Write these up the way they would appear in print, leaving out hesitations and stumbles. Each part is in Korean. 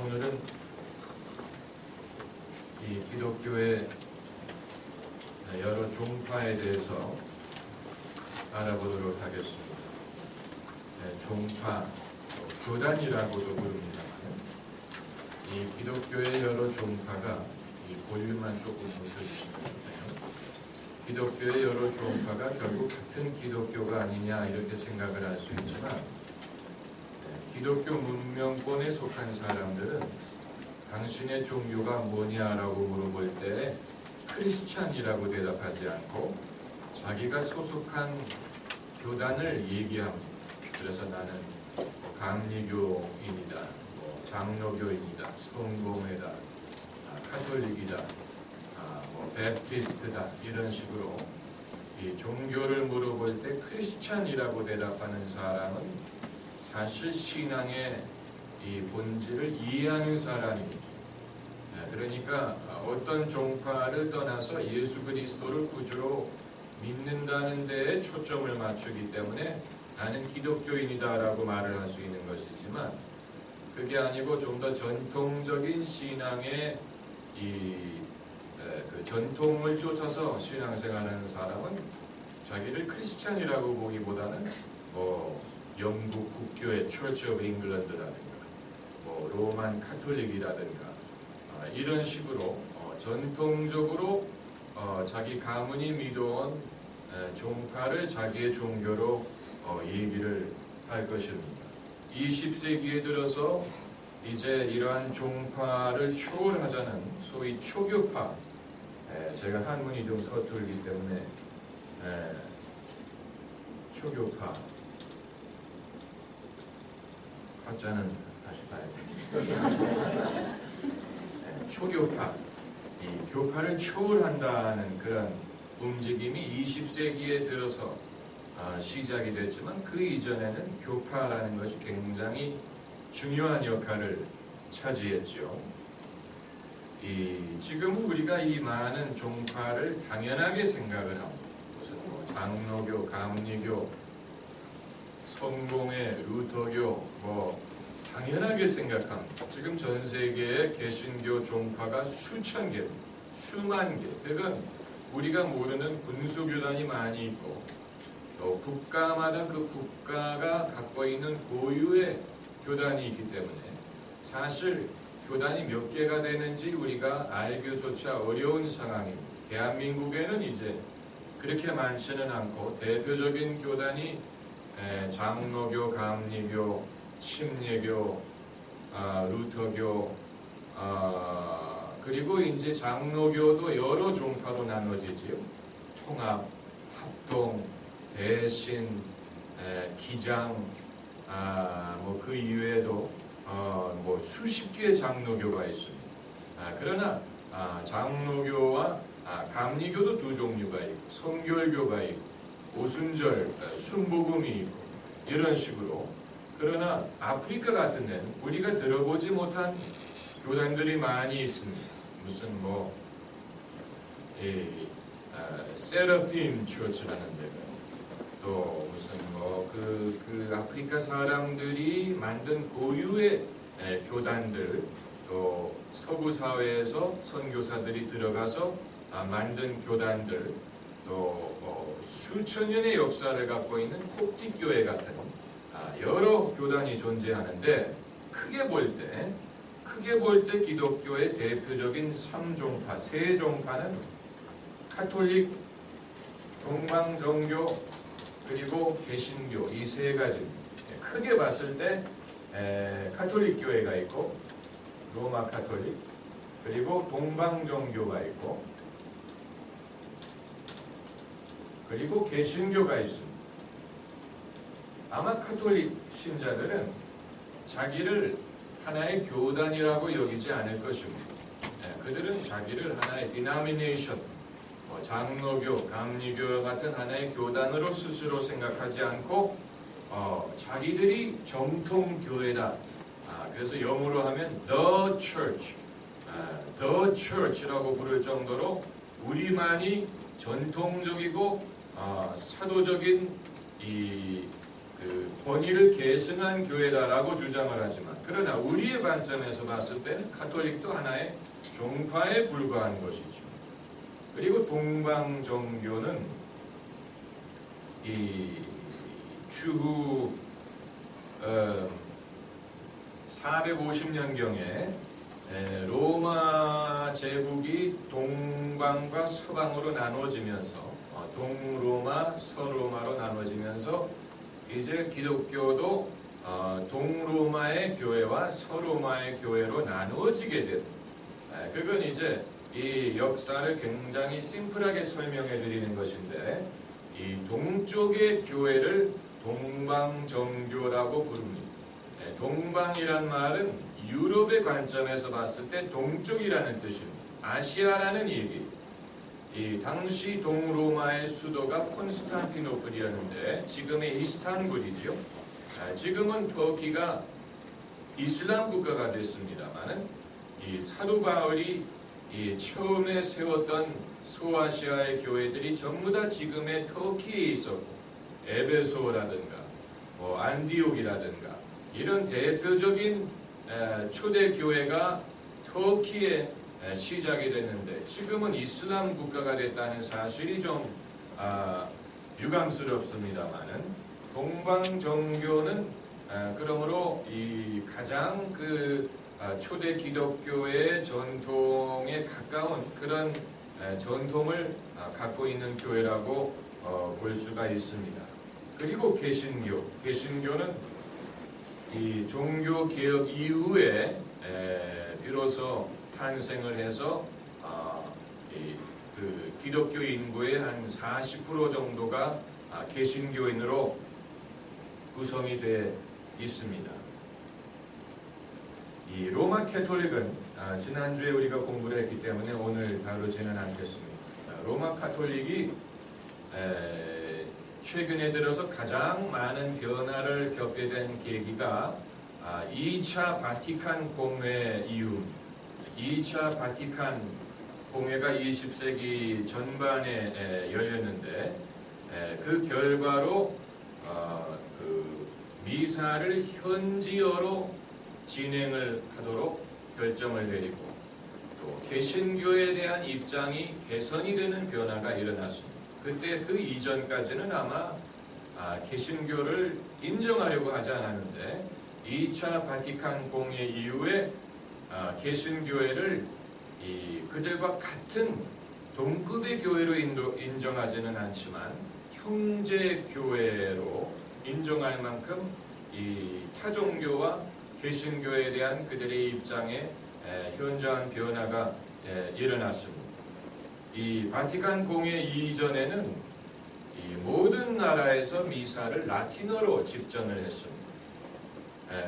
오늘은 이 기독교의 여러 종파에 대해서 알아보도록 하겠습니다. 종파, 교단이라고도 부릅니다만 이 기독교의 여러 종파가 이 볼륨만 조금 보셔주시면 돼요. 기독교의 여러 종파가 결국 같은 기독교가 아니냐 이렇게 생각을 할 수 있지만 기독교 문명권에 속한 사람들은 당신의 종교가 뭐냐라고 물어볼 때 크리스찬이라고 대답하지 않고 자기가 소속한 교단을 얘기합니다. 그래서 나는 감리교인이다, 장로교인이다, 성공회다, 카톨릭이다, 베프티스트다 이런 식으로 이 종교를 물어볼 때 크리스찬이라고 대답하는 사람은 사실 신앙의 이 본질을 이해하는 사람입니다. 그러니까 어떤 종파를 떠나서 예수 그리스도를 구주로 믿는다는 데에 초점을 맞추기 때문에 나는 기독교인이다라고 말을 할 수 있는 것이지만 그게 아니고 좀 더 전통적인 신앙의 그 전통을 쫓아서 신앙생활하는 사람은 자기를 크리스찬이라고 보기보다는 영국 국교의 Church of England라든가 로만 카톨릭이라든가 이런 식으로 전통적으로 자기 가문이 믿어온 종파를 자기의 종교로 얘기를 할 것입니다. 20세기에 들어서 이제 이러한 종파를 초월하자는 소위 초교파, 제가 한문이 좀 서툴기 때문에 초교파, 한자는 다시 봐야 됩니다. 초교파, 이 교파를 초월한다는 그런 움직임이 20세기에 들어서 시작이 됐지만 그 이전에는 교파라는 것이 굉장히 중요한 역할을 차지했죠. 지금은 우리가 이 많은 종파를 당연하게 생각을 합니다. 무슨 장로교, 감리교, 성공회, 루터교 당연하게 생각합니다. 지금 전 세계의 개신교 종파가 수천 개, 수만 개. 그건 우리가 모르는 군수교단이 많이 있고 또 국가마다 그 국가가 갖고 있는 고유의 교단이 있기 때문에 사실 교단이 몇 개가 되는지 우리가 알기조차 어려운 상황입니다. 대한민국에는 이제 그렇게 많지는 않고 대표적인 교단이 장로교, 감리교, 침례교, 루터교, 그리고 이제 장로교도 여러 종파로 나눠지지요. 통합, 합동, 대신, 기장, 그 이외에도 수십 개의 장로교가 있습니다. 그러나 장로교와 감리교도 두 종류가 있고 성결교가 있고 오순절, 순복음이 있고 이런 식으로. 그러나 아프리카 같은 데는 우리가 들어보지 못한 교단들이 많이 있습니다. 무슨 세라핌 처치라는 데가 또 무슨 그 아프리카 사람들이 만든 고유의 교단들, 또 서구 사회에서 선교사들이 들어가서 만든 교단들, 또 수천 년의 역사를 갖고 있는 콥틱 교회 같은 여러 교단이 존재하는데 크게 볼 때 기독교의 대표적인 3종파, 3종파는 카톨릭, 동방정교, 그리고 개신교 이 세 가지. 크게 봤을 때 카톨릭 교회가 있고 로마 카톨릭, 그리고 동방정교가 있고 그리고 개신교가 있습니다. 아마 카톨릭 신자들은 자기를 하나의 교단이라고 여기지 않을 것입니다. 그들은 자기를 하나의 denomination, 장로교, 감리교 같은 하나의 교단으로 스스로 생각하지 않고 자기들이 정통교회다. 그래서 영어로 하면 The Church라고 부를 정도로 우리만이 전통적이고 사도적인 그 권위를 계승한 교회다라고 주장을 하지만, 그러나 우리의 관점에서 봤을 때는 가톨릭도 하나의 종파에 불과한 것이죠. 그리고 동방 종교는 이 추후 450년경에 로마 제국이 동방과 서방으로 나눠지면서 동로마, 서로마로 나눠지면서 이제 기독교도 동로마의 교회와 서로마의 교회로 나누어지게 된, 그건 이제 이 역사를 굉장히 심플하게 설명해 드리는 것인데, 이 동쪽의 교회를 동방정교라고 부릅니다. 동방이란 말은 유럽의 관점에서 봤을 때 동쪽이라는 뜻입니다. 아시아라는 얘기. 이 당시 동로마의 수도가 콘스탄티노플이었는데 지금의 이스탄불이죠. 지금은 터키가 이슬람 국가가 됐습니다만은 이 사도 바울이 이 처음에 세웠던 소아시아의 교회들이 전부 다 지금의 터키에 있었고, 에베소라든가 안디옥이라든가 이런 대표적인 초대 교회가 터키에 시작이 됐는데, 지금은 이슬람 국가가 됐다는 사실이 좀 유감스럽습니다만은, 동방정교는 그러므로 이 가장 그 초대 기독교의 전통에 가까운 그런 전통을 갖고 있는 교회라고 볼 수가 있습니다. 그리고 개신교는 이 종교 개혁 이후에 비로소 탄생을 해서 그 기독교 인구의 한 40% 정도가 개신교인으로 구성이 되어 있습니다. 이 로마 카톨릭은 지난주에 우리가 공부를 했기 때문에 오늘 다루지는 않겠습니다. 로마 카톨릭이 최근에 들어서 가장 많은 변화를 겪게 된 계기가 2차 바티칸 공회 이후, 2차 바티칸 공회가 20세기 전반에 열렸는데, 그 결과로 그 미사를 현지어로 진행을 하도록 결정을 내리고, 또 개신교에 대한 입장이 개선이 되는 변화가 일어났습니다. 그때 그 이전까지는 아마 개신교를 인정하려고 하지 않았는데, 2차 바티칸 공회 이후에 개신교회를 그들과 같은 동급의 교회로 인정하지는 않지만 형제교회로 인정할 만큼 이 타종교와 개신교에 대한 그들의 입장에 현저한 변화가 일어났습니다. 이 바티칸 공회 이전에는 이 모든 나라에서 미사를 라틴어로 집전을 했습니다.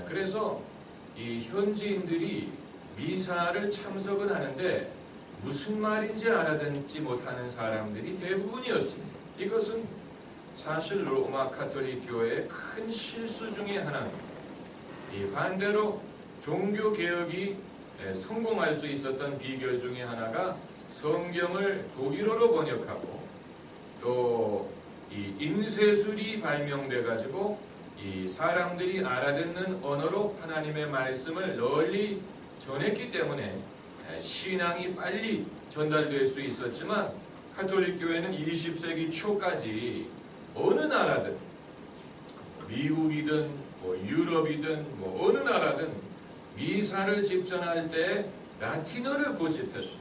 그래서 이 현지인들이 미사를 참석은 하는데 무슨 말인지 알아듣지 못하는 사람들이 대부분이었습니다. 이것은 사실 로마 가톨릭 교회의 큰 실수 중에 하나입니다. 이 반대로 종교 개혁이 성공할 수 있었던 비결 중에 하나가 성경을 독일어로 번역하고, 또 이 인쇄술이 발명돼 가지고 이 사람들이 알아듣는 언어로 하나님의 말씀을 널리 전했기 때문에 신앙이 빨리 전달될 수 있었지만, 가톨릭 교회는 20세기 초까지 어느 나라든, 미국이든 유럽이든 어느 나라든 미사를 집전할 때 라틴어를 고집했습니다.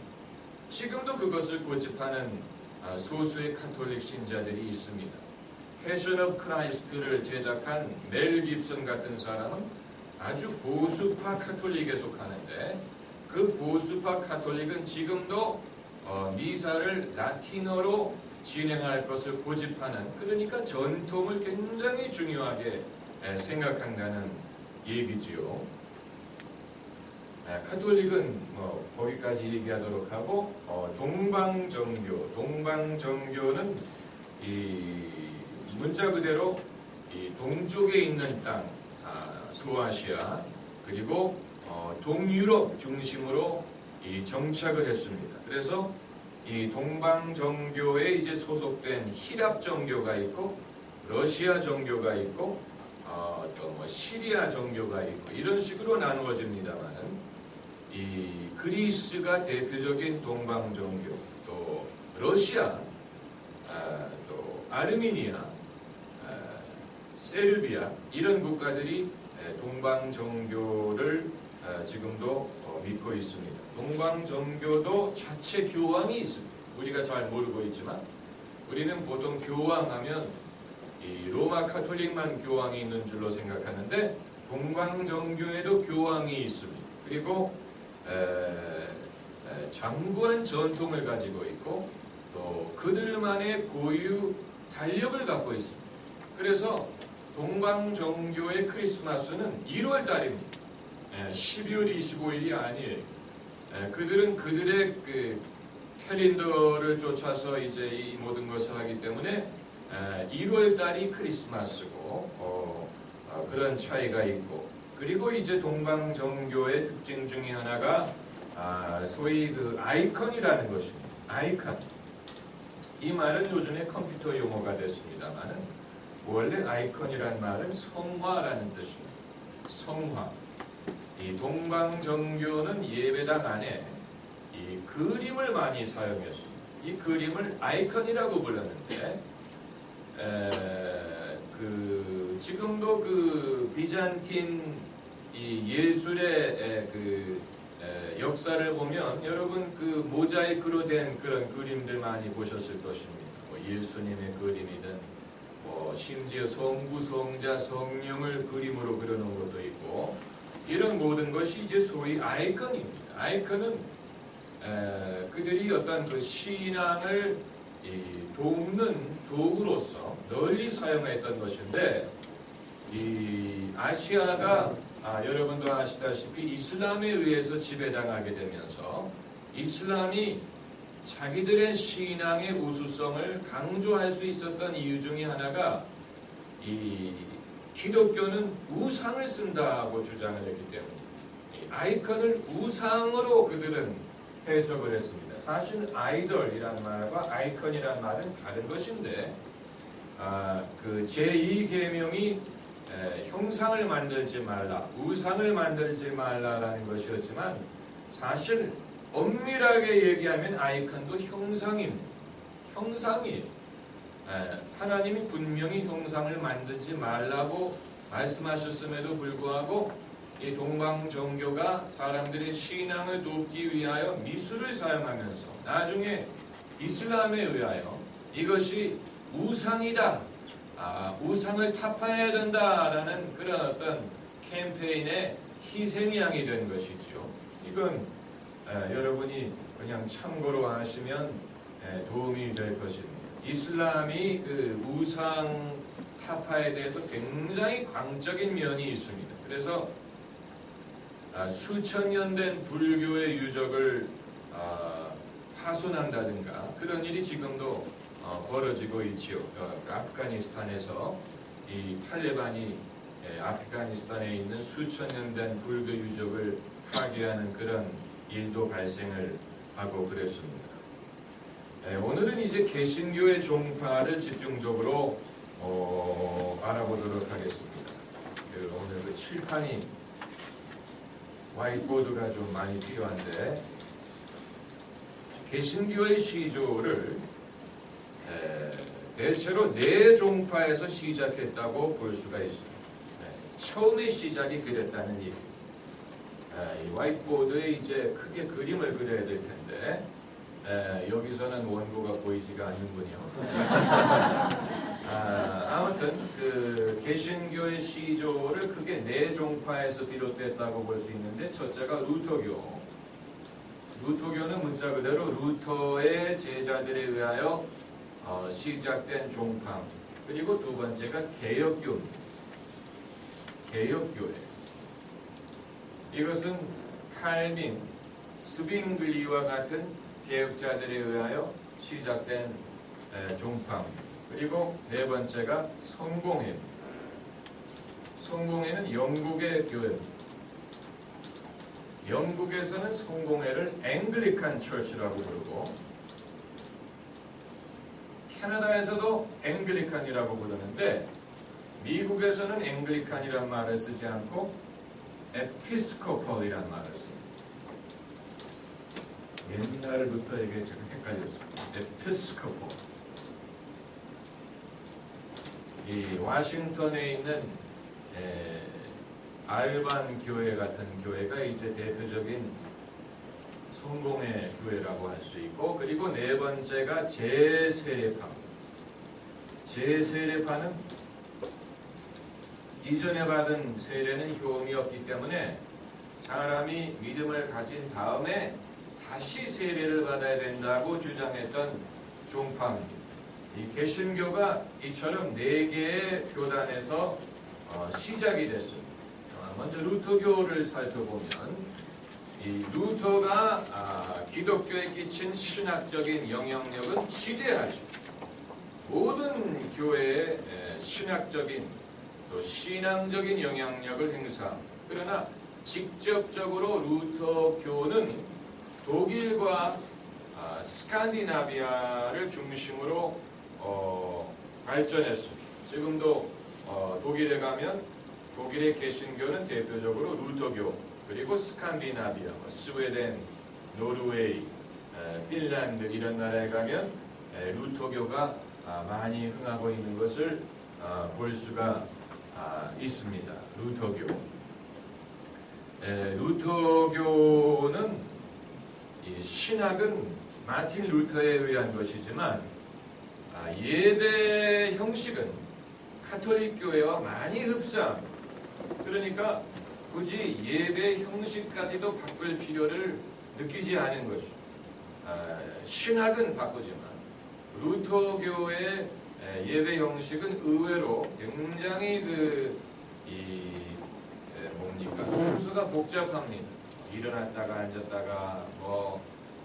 지금도 그것을 고집하는 소수의 가톨릭 신자들이 있습니다. 패션 오브 크라이스트를 제작한 멜 깁슨 같은 사람은 아주 보수파 가톨릭에 속하는데, 그 보수파 가톨릭은 지금도 미사를 라틴어로 진행할 것을 고집하는, 그러니까 전통을 굉장히 중요하게 생각한다는 얘기지요. 가톨릭은 거기까지 얘기하도록 하고, 동방정교는 이 문자 그대로 이 동쪽에 있는 땅, 소아시아 그리고 동유럽 중심으로 이 정착을 했습니다. 그래서 이 동방정교에 이제 소속된 히랍 정교가 있고, 러시아 정교가 있고, 또 뭐 시리아 정교가 있고 이런 식으로 나누어집니다만은 이 그리스가 대표적인 동방 정교, 또 러시아, 또 아르메니아, 세르비아 이런 국가들이 동방 정교를 지금도 믿고 있습니다. 동방 정교도 자체 교황이 있습니다. 우리가 잘 모르고 있지만 우리는 보통 교황하면 이 로마 카톨릭만 교황이 있는 줄로 생각하는데 동방 정교에도 교황이 있습니다. 그리고 장구한 전통을 가지고 있고 또 그들만의 고유 달력을 갖고 있습니다. 그래서 동방 정교의 크리스마스는 1월 달입니다. 12월 25일이 아니에요. 그들은 그들의 그 캘린더를 쫓아서 이제 이 모든 것을 하기 때문에 1월 달이 크리스마스고 그런 차이가 있고, 그리고 이제 동방 정교의 특징 중에 하나가 소위 그 아이콘이라는 것입니다. 아이콘. 이 말은 요즘에 컴퓨터 용어가 됐습니다만은 원래 아이콘이라는 말은 성화라는 뜻입니다. 성화. 이 동방 정교는 예배당 안에 이 그림을 많이 사용했습니다. 이 그림을 아이콘이라고 불렀는데 지금도 그 비잔틴 이 예술의 역사를 보면 여러분 그 모자이크로 된 그런 그림들 많이 보셨을 것입니다. 뭐 예수님의 그림이든 뭐 심지어 성부, 성자, 성령을 그림으로 그려놓은 것도 있고 이런 모든 것이 이제 소위 아이콘입니다. 아이콘은 그들이 어떤 그 신앙을 돕는 도구로서 널리 사용했던 것인데 이 아시아가 여러분도 아시다시피 이슬람에 의해서 지배당하게 되면서 이슬람이 자기들의 신앙의 우수성을 강조할 수 있었던 이유 중에 하나가 이 기독교는 우상을 쓴다고 주장을 했기 때문에 이 아이콘을 우상으로 그들은 해석을 했습니다. 사실 아이돌이라는 말과 아이콘이라는 말은 다른 것인데 그 제2계명이 형상을 만들지 말라, 우상을 만들지 말라라는 것이었지만 사실 엄밀하게 얘기하면 아이콘도 형상입니다. 형상이에요. 하나님이 분명히 형상을 만들지 말라고 말씀하셨음에도 불구하고 이 동방 정교가 사람들의 신앙을 돕기 위하여 미술을 사용하면서 나중에 이슬람에 의하여 이것이 우상이다, 우상을 타파해야 된다라는 그런 어떤 캠페인의 희생양이 된 것이지요. 이건 여러분이 그냥 참고로 하시면 도움이 될 것입니다. 이슬람이 그 우상 타파에 대해서 굉장히 광적인 면이 있습니다. 그래서 수천 년 된 불교의 유적을 파손한다든가 그런 일이 지금도 벌어지고 있지요. 아프가니스탄에서 이 탈레반이 아프가니스탄에 있는 수천 년 된 불교 유적을 파괴하는 그런 일도 발생을 하고 그랬습니다. 오늘은 이제 개신교의 종파를 집중적으로 알아보도록 하겠습니다. 오늘 그 칠판이 화이트보드가 좀 많이 필요한데 개신교의 시조를 대체로 네 종파에서 시작했다고 볼 수가 있습니다. 처음의 시작이 그랬다는 얘기입니다. 이 화이트보드에 이제 크게 그림을 그려야 될 텐데 여기서는 원고가 보이지가 않는군요. 아무튼 그 개신교의 시조를 크게 네 종파에서 비롯됐다고 볼 수 있는데 첫째가 루터교. 루터교는 문자 그대로 루터의 제자들에 의하여 시작된 종파. 그리고 두 번째가 개혁교입니다. 개혁교회. 이것은 칼빈, 스빙글리와 같은 개혁자들에 의하여 시작된 종파입니다. 그리고 네 번째가 성공회입니다. 성공회는 영국의 교회입니다. 영국에서는 성공회를 앵글리칸 처치라고 부르고 캐나다에서도 앵글리칸이라고 부르는데 미국에서는 앵글리칸이란 말을 쓰지 않고 에피스코폴이란 말을 씁니다. 옛날부터 이게 지금 헷갈렸어요. 에피스코폴. 이 워싱턴에 있는 알반 교회 같은 교회가 이제 대표적인 성공의 교회라고 할 수 있고, 그리고 네 번째가 제세례파. 제세례파는 이전에 받은 세례는 교훈이 없기 때문에 사람이 믿음을 가진 다음에 다시 세례를 받아야 된다고 주장했던 종파입니다. 이 개신교가 이처럼 4개의 교단에서 시작이 됐습니다. 먼저 루터교를 살펴보면 이 루터가 기독교에 끼친 신학적인 영향력은 지대하죠. 모든 교회의 신학적인 또 신앙적인 영향력을 행사합니다. 그러나 직접적으로 루터교는 독일과 스칸디나비아를 중심으로 발전했습니다. 지금도 독일에 가면 독일의 개신교는 대표적으로 루터교, 그리고 스칸디나비아, 스웨덴, 노르웨이, 핀란드 이런 나라에 가면 루터교가 많이 흥하고 있는 것을 볼 수가 있습니다. 루터교. 루터교는 신학은 마틴 루터에 의한 것이지만 예배 형식은 가톨릭 교회와 많이 흡사합니다. 그러니까 굳이 예배 형식까지도 바꿀 필요를 느끼지 않은 것이죠. 신학은 바꾸지만 루터교의 예배 형식은 의외로 굉장히 순서가 복잡합니다. 일어났다가 앉았다가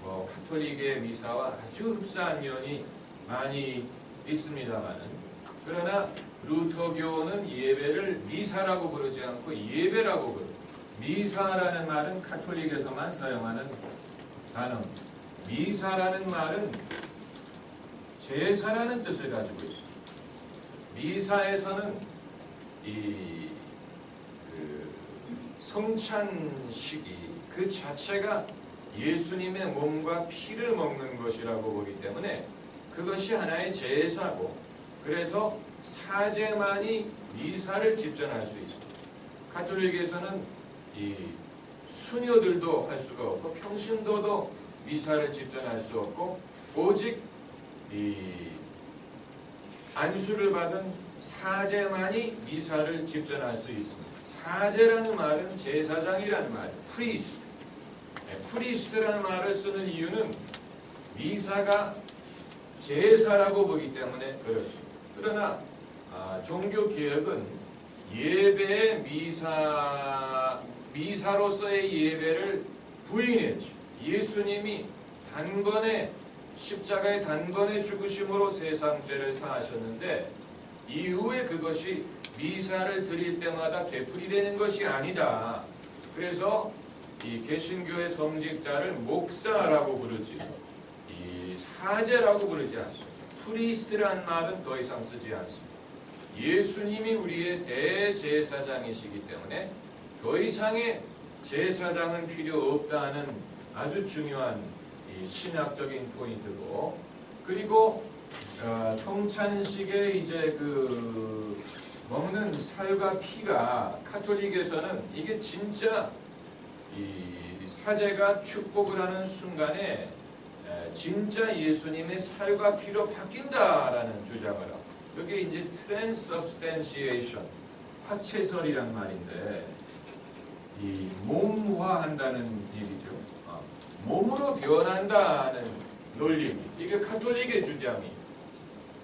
가톨릭의 미사와 아주 흡사한 면이 많이 있습니다만은, 그러나 루터교는 예배를 미사라고 부르지 않고 예배라고 부릅니다. 미사라는 말은 가톨릭에서만 사용하는 단어입니다. 미사라는 말은 제사라는 뜻을 가지고 있습니다. 미사에서는 성찬식이 그 자체가 예수님의 몸과 피를 먹는 것이라고 보기 때문에 그것이 하나의 제사고, 그래서 사제만이 미사를 집전할 수 있습니다. 가톨릭에서는 이 수녀들도 할 수가 없고 평신도도 미사를 집전할 수 없고, 오직 이 안수를 받은 사제만이 미사를 집전할 수 있습니다. 사제라는 말은 제사장이라는 말이에요. 프리스트. 프리스트라는 말을 쓰는 이유는 미사가 제사라고 보기 때문에 그렇습니다. 그러나 종교개혁은 예배의 미사로서의 예배를 부인했죠. 예수님이 십자가의 단번에 죽으심으로 세상 죄를 사하셨는데 이후에 그것이 미사를 드릴 때마다 되풀이되는 것이 아니다. 그래서 이 개신교의 성직자를 목사라고 부르지 이 사제라고 부르지 않습니다. 프리스트라는 말은 더 이상 쓰지 않습니다. 예수님이 우리의 대제사장이시기 때문에 더 이상의 제사장은 필요 없다는 아주 중요한 이 신학적인 포인트고, 그리고 성찬식에 이제 먹는 살과 피가 가톨릭에서는 이게 진짜 이 사제가 축복을 하는 순간에 진짜 예수님의 살과 피로 바뀐다라는 주장을 하고, 이게 이제 transubstantiation, 화채설이란 말인데 이 몸화한다는 얘기죠. 몸으로 변한다는 논리입니다. 이게 가톨릭의 주장이.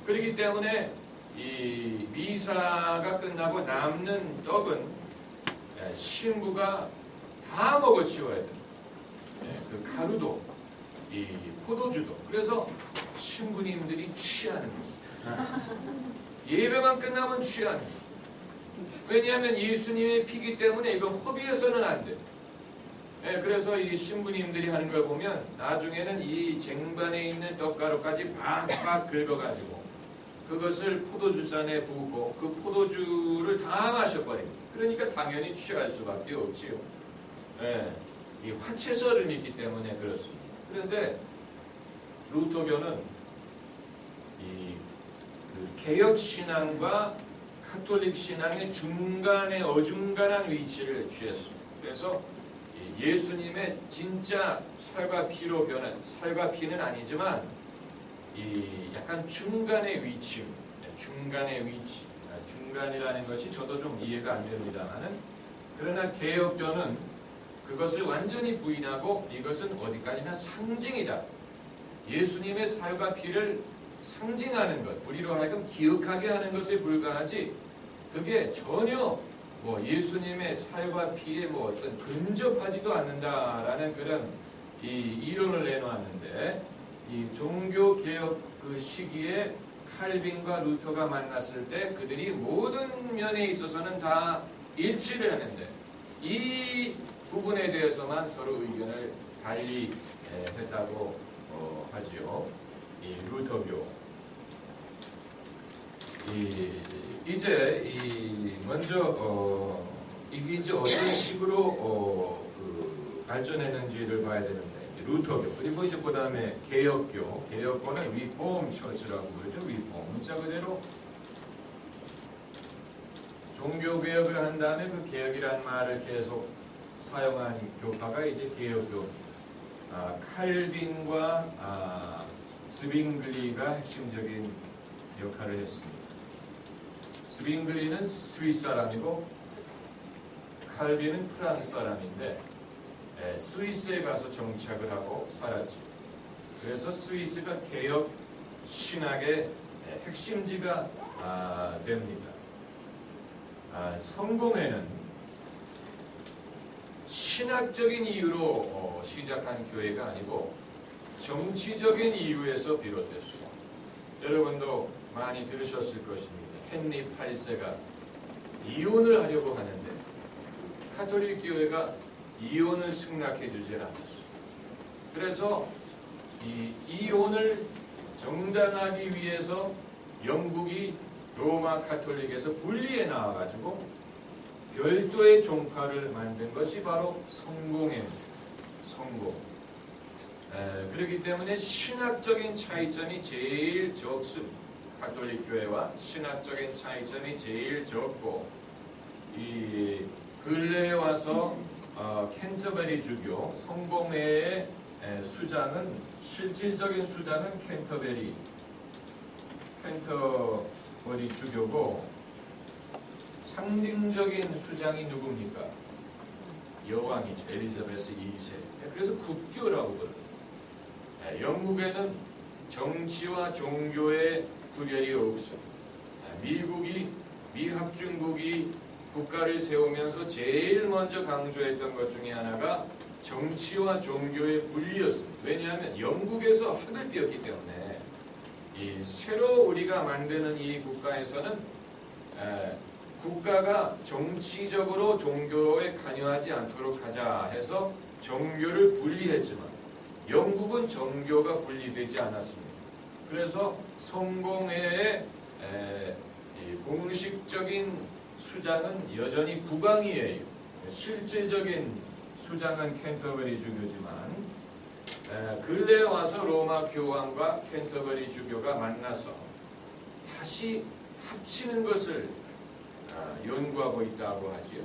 그렇기 때문에 이 미사가 끝나고 남는 떡은 신부가 다 먹어치워야 돼요. 그 가루도, 이 포도주도. 그래서 신부님들이 취하는 겁니다. 예배만 끝나면 취하는 거예요. 왜냐하면 예수님의 피기 때문에 이거 허비해서는 안 돼요. 그래서 이 신부님들이 하는 걸 보면 나중에는 이 쟁반에 있는 떡가루까지 팍팍 긁어가지고 그것을 포도주잔에 부고 그 포도주를 다 마셔버립니다. 그러니까 당연히 취할 수밖에 없지요. 예, 이 화채설을 믿기 때문에 그렇습니다. 그런데 루터교는 그 개혁 신앙과 카톨릭 신앙의 중간에 어중간한 위치를 취했습니다. 그래서 예수님의 진짜 살과 피로 변한, 살과 피는 아니지만 약간 중간의 위치, 중간의 위치, 중간이라는 것이 저도 좀 이해가 안 됩니다만은, 그러나 개혁교는 그것을 완전히 부인하고 이것은 어디까지나 상징이다. 예수님의 살과 피를 상징하는 것, 우리로 하여금 기억하게 하는 것에 불과하지, 그게 전혀 뭐 예수님의 살과 피에 뭐 어떤 근접하지도 않는다라는 그런 이론을 내놓았는데, 이 종교 개혁 그 시기에 칼빈과 루터가 만났을 때 그들이 모든 면에 있어서는 다 일치를 하는데, 이 부분에 대해서만 서로 의견을 달리 했다고 하지요. 이 루터교. 이제 먼저 이게 이제 어떤 식으로 발전했는지를 봐야 되는데, 루터교, 그리고 이제 그 다음에 개혁교. 개혁교는 리폼 처치라고 그러죠. 리폼. 문자 그대로 종교 개혁을 한 다음에 그 개혁이라는 말을 계속 사용한 교파가 이제 개혁교. 칼빈과 스빙글리가 핵심적인 역할을 했습니다. 스빙글리는 스위스 사람이고 칼빈은 프랑스 사람인데 스위스에 가서 정착을 하고 살았죠. 그래서 스위스가 개혁 신학의 핵심지가 됩니다. 성공회는 신학적인 이유로 시작한 교회가 아니고 정치적인 이유에서 비롯됐습니다. 여러분도 많이 들으셨을 것입니다. 헨리 8세가 이혼을 하려고 하는데 카톨릭 교회가 이혼을 승낙해 주지 않았어요. 그래서 이 이혼을 정당하기 위해서 영국이 로마 카톨릭에서 분리해 나와가지고 별도의 종파를 만든 것이 바로 성공회입니다. 성공. 그렇기 때문에 신학적인 차이점이 제일 적습니다. 카톨릭 교회와 신학적인 차이점이 제일 적고, 이 근래에 와서 캔터베리 주교 성공회의 수장은, 실질적인 수장은 캔터베리 주교고, 상징적인 수장이 누굽니까? 여왕이죠. 엘리자베스 2세. 그래서 국교라고 그러죠. 영국에는 정치와 종교의 구별이 없습니다. 미합중국이 국가를 세우면서 제일 먼저 강조했던 것 중에 하나가 정치와 종교의 분리였습니다. 왜냐하면 영국에서 학을 띄었기 때문에 새로 우리가 만드는 이 국가에서는 국가가 정치적으로 종교에 관여하지 않도록 하자 해서 정교를 분리했지만 영국은 정교가 분리되지 않았습니다. 그래서 성공회의 공식적인 수장은 여전히 국왕이에요. 실질적인 수장은 캔터버리 주교지만 근래에 와서 로마 교황과 캔터버리 주교가 만나서 다시 합치는 것을 연구하고 있다고 하지요.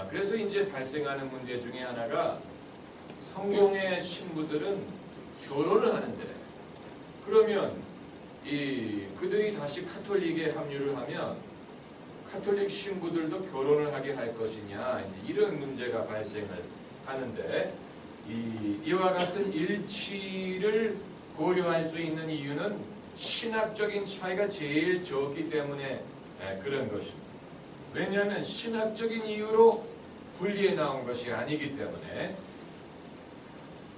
그래서 이제 발생하는 문제 중에 하나가, 성공회 신부들은 결혼을 하는데, 그러면 그들이 다시 카톨릭에 합류를 하면 카톨릭 신부들도 결혼을 하게 할 것이냐, 이런 문제가 발생을 하는데, 이와 같은 일치를 고려할 수 있는 이유는 신학적인 차이가 제일 적기 때문에 그런 것입니다. 왜냐하면 신학적인 이유로 분리해 나온 것이 아니기 때문에.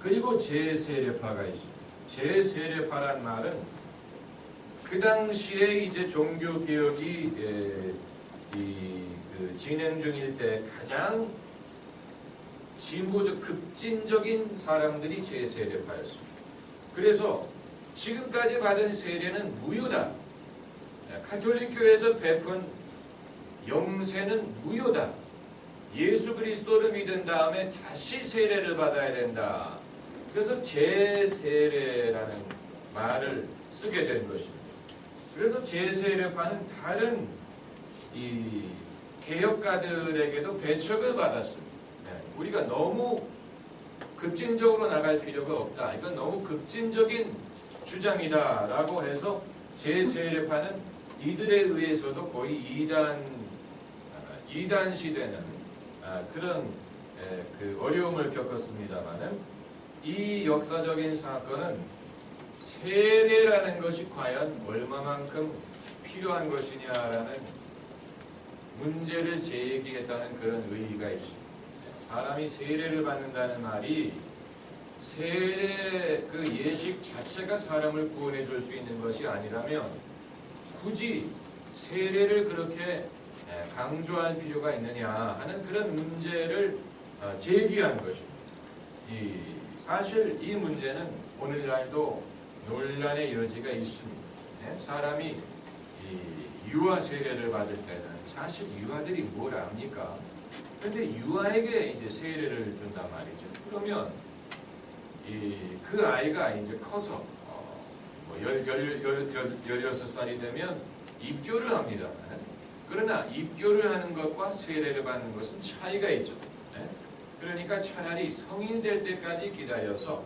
그리고 제세례파가 있습니다. 제세례파란 말은 그 당시에 이제 종교 개혁이 진행 중일 때 가장 진보적 급진적인 사람들이 제세례파였습니다. 그래서 지금까지 받은 세례는 무효다. 가톨릭 교회에서 베푼 영세는 무효다. 예수 그리스도를 믿은 다음에 다시 세례를 받아야 된다. 그래서 재세례라는 말을 쓰게 된 것입니다. 그래서 재세례파는 다른 이 개혁가들에게도 배척을 받았습니다. 우리가 너무 급진적으로 나갈 필요가 없다. 이건 너무 급진적인 주장이다라고 해서 재세례파는 이들에 의해서도 거의 이단시되는 그런 그 어려움을 겪었습니다만은 이 역사적인 사건은 세례라는 것이 과연 얼마만큼 필요한 것이냐라는 문제를 제기했다는 그런 의의가 있습니다. 사람이 세례를 받는다는 말이 세례 그 예식 자체가 사람을 구원해 줄 수 있는 것이 아니라면 굳이 세례를 그렇게 강조할 필요가 있느냐 하는 그런 문제를 제기한 것입니다. 사실 이 문제는 오늘날도 논란의 여지가 있습니다. 사람이 유아 세례를 받을 때는 사실 유아들이 뭘 압니까? 그런데 유아에게 이제 세례를 준단 말이죠. 그러면 그 아이가 이제 커서 16살이 되면 입교를 합니다. 그러나 입교를 하는 것과 세례를 받는 것은 차이가 있죠. 그러니까 차라리 성인 될 때까지 기다려서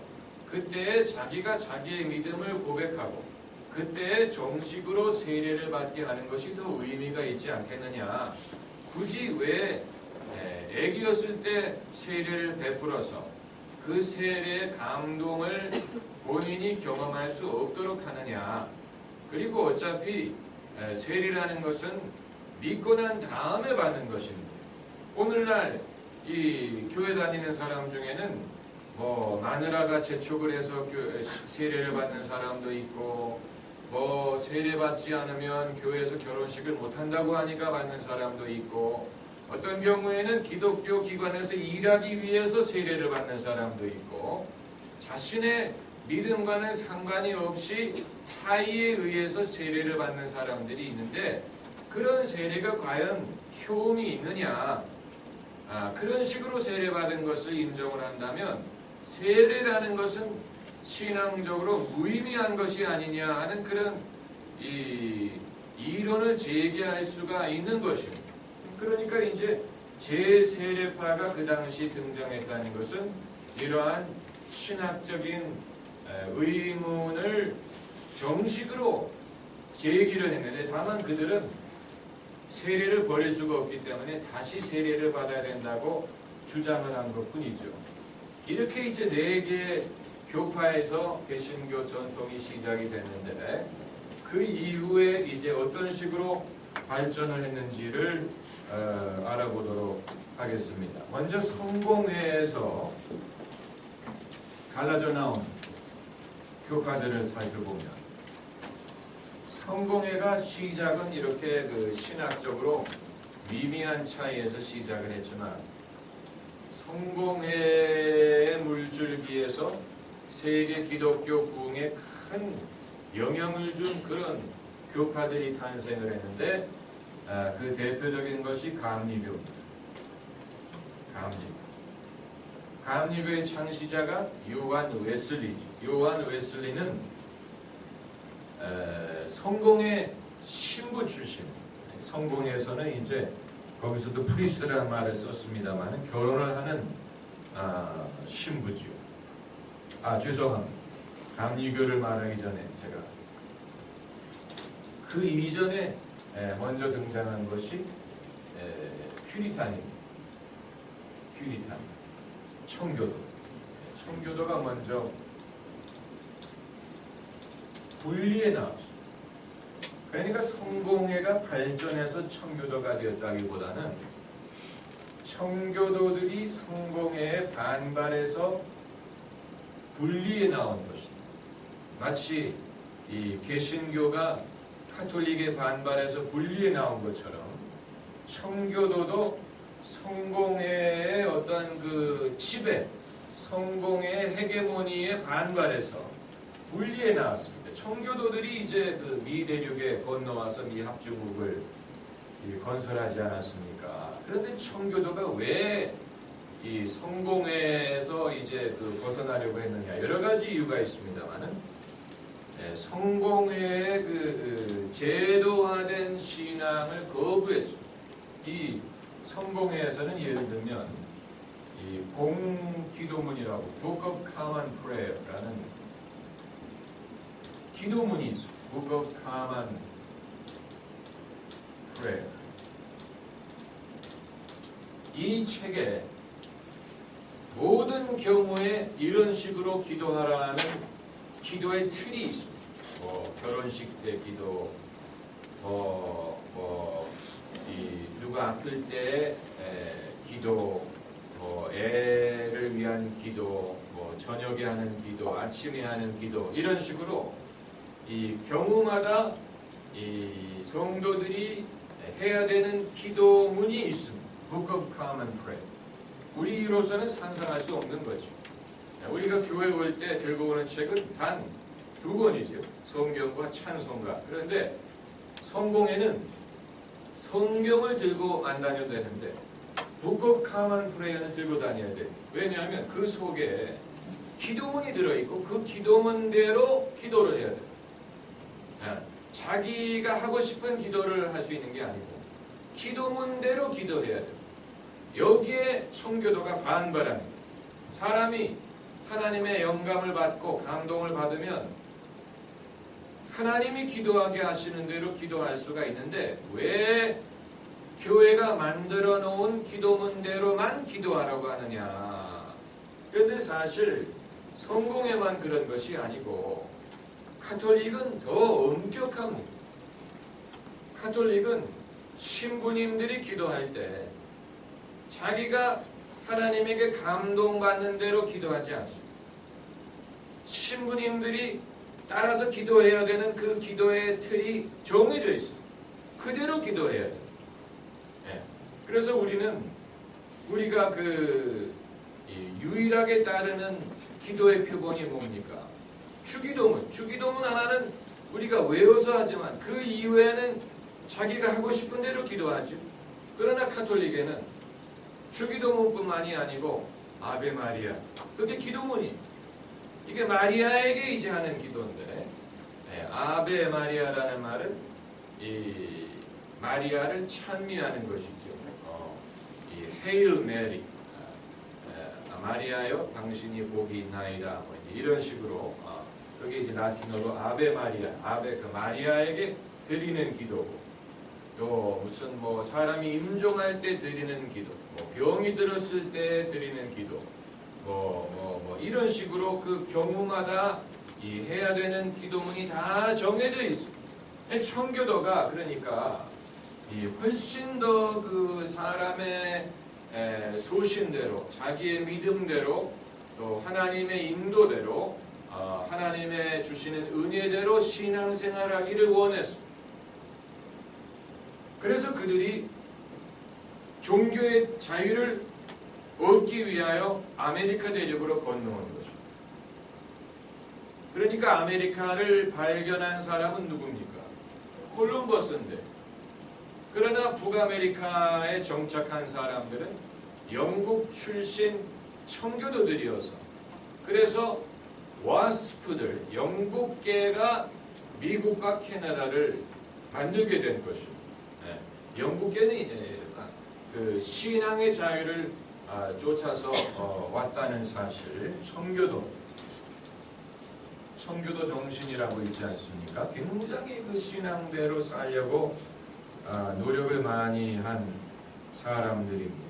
그때에 자기가 자기의 믿음을 고백하고 그때에 정식으로 세례를 받게 하는 것이 더 의미가 있지 않겠느냐. 굳이 왜 애기였을 때 세례를 베풀어서 그 세례의 감동을 본인이 경험할 수 없도록 하느냐. 그리고 어차피 세례라는 것은 믿고 난 다음에 받는 것입니다. 오늘날 이 교회 다니는 사람 중에는 뭐 마누라가 재촉을 해서 세례를 받는 사람도 있고 뭐 세례 받지 않으면 교회에서 결혼식을 못한다고 하니까 받는 사람도 있고 어떤 경우에는 기독교 기관에서 일하기 위해서 세례를 받는 사람도 있고 자신의 믿음과는 상관이 없이 타의에 의해서 세례를 받는 사람들이 있는데 그런 세례가 과연 효험이 있느냐. 그런 식으로 세례받은 것을 인정을 한다면 세례라는 것은 신앙적으로 무의미한 것이 아니냐 하는 그런 이론을 제기할 수가 있는 것입니다. 그러니까 이제 재세례파가 그 당시 등장했다는 것은 이러한 신학적인 의문을 정식으로 제기를 했는데 다만 그들은 세례를 버릴 수가 없기 때문에 다시 세례를 받아야 된다고 주장을 한 것뿐이죠. 이렇게 이제 4개 교파에서 개신교 전통이 시작이 됐는데 그 이후에 이제 어떤 식으로 발전을 했는지를 알아보도록 하겠습니다. 먼저 성공회에서 갈라져 나온 교파들을 살펴보면 성공회가 시작은 이렇게 그 신학적으로 미미한 차이에서 시작을 했지만 성공회의 물줄기에서 세계 기독교 부흥에 큰 영향을 준 그런 교파들이 탄생을 했는데 그 대표적인 것이 감리교입니다. 감리교의 창시자가 요한 웨슬리죠. 요한 웨슬리는 성공회 신부 출신. 성공회에서는 이제 거기서도 프리스라는 말을 썼습니다만 결혼을 하는 신부지요. 죄송합니다. 감리교를 말하기 전에 제가 그 이전에 먼저 등장한 것이 퓨리탄입니다. 퓨리탄, 청교도. 청교도가 먼저 분리에 나왔습니다. 그러니까 성공회가 발전해서 청교도가 되었다기보다는 청교도들이 성공회에 반발해서 분리에 나온 것입니다. 마치 이 개신교가 가톨릭에 반발해서 분리에 나온 것처럼 청교도도 성공회의 어떤 그 지배, 성공회의 헤게모니에 반발해서 분리에 나왔습니다. 청교도들이 이제 그 미 대륙에 건너와서 미 합중국을 건설하지 않았습니까? 그런데 청교도가 왜 이 성공회에서 이제 그 벗어나려고 했느냐? 여러 가지 이유가 있습니다만은 성공회의 그 제도화된 신앙을 거부했습니다. 이 성공회에서는 예를 들면 이 공기도문이라고 Book of Common Prayer라는 기도문이 있어요. Book of Common Prayer. 이 책에 모든 경우에 이런 식으로 기도하라는 기도의 틀이 있습니다. 결혼식 때 기도, 누가 아플 때 기도, 애를 위한 기도, 저녁에 하는 기도, 아침에 하는 기도, 이런 식으로 이 경우마다 이 성도들이 해야 되는 기도문이 있습니다. Book of Common Prayer. 우리로서는 상상할 수 없는 거죠. 우리가 교회 올 때 들고 오는 책은 단 2권이죠. 성경과 찬송가. 그런데 성공회는 성경을 들고 안 다녀도 되는데 Book of Common Prayer는 들고 다녀야 돼요. 왜냐하면 그 속에 기도문이 들어있고 그 기도문대로 기도를 해야 돼요. 자기가 하고 싶은 기도를 할 수 있는 게 아니고 기도문대로 기도해야 돼요. 여기에 청교도가 반발합니다. 사람이 하나님의 영감을 받고 감동을 받으면 하나님이 기도하게 하시는 대로 기도할 수가 있는데 왜 교회가 만들어 놓은 기도문대로만 기도하라고 하느냐. 그런데 사실 성공회만 그런 것이 아니고 가톨릭은 더 엄격합니다. 가톨릭은 신부님들이 기도할 때 자기가 하나님에게 감동받는 대로 기도하지 않습니다. 신부님들이 따라서 기도해야 되는 그 기도의 틀이 정해져 있어요. 그대로 기도해야 돼요. 그래서 우리가 유일하게 따르는 기도의 표본이 뭡니까? 주기도문. 주기도문 하나는 우리가 외워서 하지만 그 이후에는 자기가 하고 싶은 대로 기도하죠. 그러나 가톨릭에는 주기도문뿐만이 아니고 아베 마리아, 그게 기도문이. 이게 마리아에게 이제 하는 기도인데, 아베 마리아라는 말은 이 마리아를 찬미하는 것이죠. 이 헤일 메리, 마리아여 당신이 복이 있나이다, 뭐 이런 식으로. 그게 이제 라틴어로 아베 마리아, 아베 그 마리아에게 드리는 기도고, 또 무슨 뭐 사람이 임종할 때 드리는 기도, 뭐 병이 들었을 때 드리는 기도, 이런 식으로 그 경우마다 이 해야 되는 기도문이 다 정해져 있습니다. 청교도가 그러니까 이 훨씬 더 그 사람의 소신대로, 자기의 믿음대로, 또 하나님의 인도대로, 하나님의 주시는 은혜대로 신앙생활하기를 원했습니다. 그래서 그들이 종교의 자유를 얻기 위하여 아메리카 대륙으로 건너온 것입니다. 그러니까 아메리카를 발견한 사람은 누굽니까? 콜럼버스인데, 그러나 북아메리카에 정착한 사람들은 영국 출신 청교도들이어서, 그래서 와스프들, 영국계가 미국과 캐나다를 만들게 된 것입니다. 영국계는 그 신앙의 자유를 쫓아서 왔다는 사실, 청교도 정신이라고 있지 않습니까? 굉장히 그 신앙대로 살려고 노력을 많이 한 사람들입니다.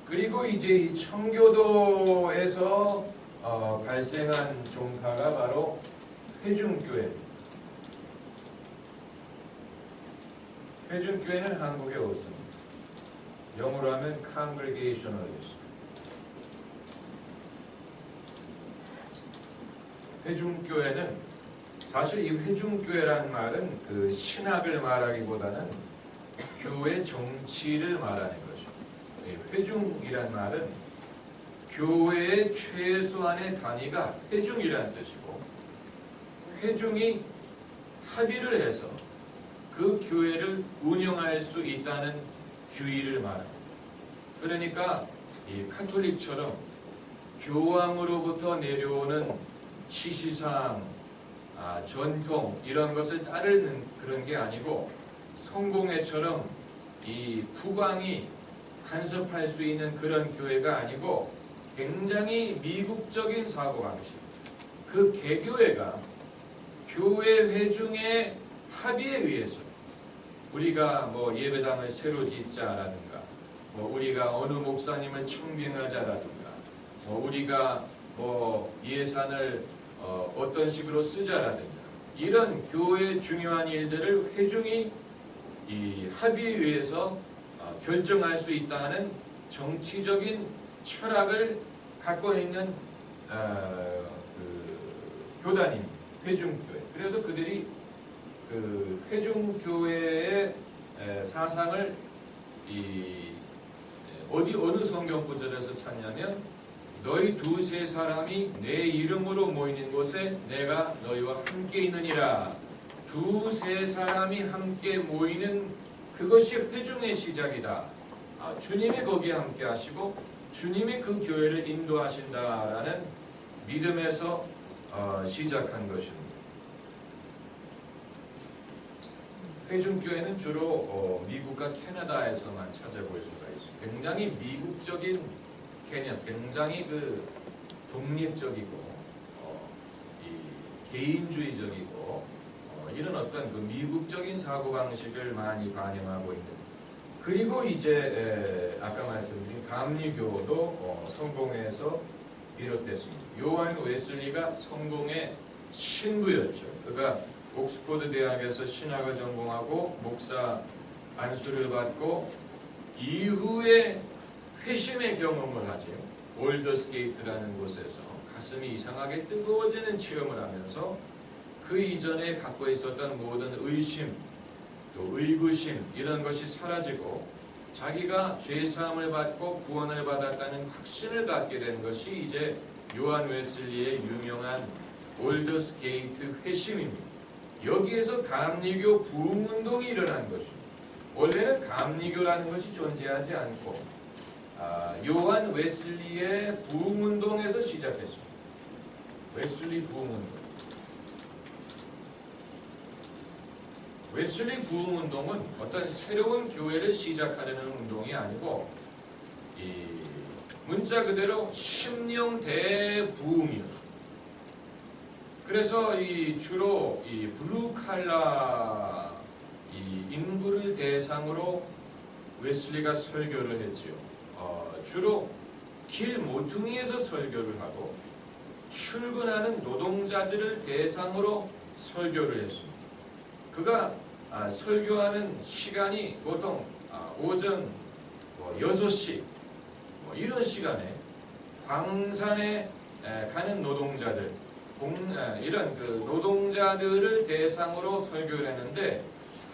그리고 이제 이 청교도에서 발생한 종파가 바로 회중교회입니다. 회중교회는 한국에 없습니다. 영어로 하면 Congregationalist. 회중교회는 사실 이 회중교회라는 말은 그 신학을 말하기보다는 교회 정치를 말하는 거죠. 회중이란 말은 교회의 최소한의 단위가 회중이라는 뜻이고, 회중이 합의를 해서 그 교회를 운영할 수 있다는 주의를 말합니다. 그러니까 이 카톨릭처럼 교황으로부터 내려오는 치시상, 전통 이런 것을 따르는 그런 게 아니고 성공회처럼 이 국왕이 간섭할 수 있는 그런 교회가 아니고 굉장히 미국적인 사고방식. 그 개교회가 교회 회중의 합의에 의해서 우리가 뭐 예배당을 새로 짓자라든가, 뭐 우리가 어느 목사님을 청빙하자라든가, 뭐 우리가 뭐 예산을 어떤 식으로 쓰자라든가, 이런 교회의 중요한 일들을 회중이 이 합의에 의해서 결정할 수 있다는 정치적인 철학을 갖고 있는 그 교단입니다. 회중교회. 그래서 그들이 그 회중교회의 사상을 어느 성경 구절에서 찾냐면, 너희 두세 사람이 내 이름으로 모이는 곳에 내가 너희와 함께 있느니라. 두세 사람이 함께 모이는 그것이 회중의 시작이다. 주님이 거기에 함께 하시고 주님이 그 교회를 인도하신다라는 믿음에서 시작한 것입니다. 회중교회는 주로 미국과 캐나다에서만 찾아볼 수가 있습니다. 굉장히 미국적인 개념, 굉장히 그 독립적이고 개인주의적이고 이런 어떤 그 미국적인 사고방식을 많이 반영하고 있는, 그리고 이제 아까 말씀드린 감리교도 성공회에서 비롯됐습니다. 요한 웨슬리가 성공의 신부였죠. 그가 옥스포드 대학에서 신학을 전공하고 목사 안수를 받고 이후에 회심의 경험을 하죠. 올더스게이트라는 곳에서 가슴이 이상하게 뜨거워지는 체험을 하면서 그 이전에 갖고 있었던 모든 의심, 또 의구심 이런 것이 사라지고 자기가 죄사함을 받고 구원을 받았다는 확신을 갖게 된 것이 이제 요한 웨슬리의 유명한 올더스게이트 회심입니다. 여기에서 감리교 부흥운동이 일어난 것입니다. 원래는 감리교라는 것이 존재하지 않고 요한 웨슬리의 부흥운동에서 시작했습니다. 웨슬리 부흥운동. 웨슬리 부흥운동은 어떤 새로운 교회를 시작하려는 운동이 아니고 이 문자 그대로 심령 대부흥이에요. 그래서 주로 이 블루 칼라 인부를 대상으로 웨슬리가 설교를 했지요. 주로 길 모퉁이에서 설교를 하고 출근하는 노동자들을 대상으로 설교를 했습니다. 그가 설교하는 시간이 보통 오전 6시 이런 시간에 광산에 가는 노동자들, 이런 그 노동자들을 대상으로 설교를 했는데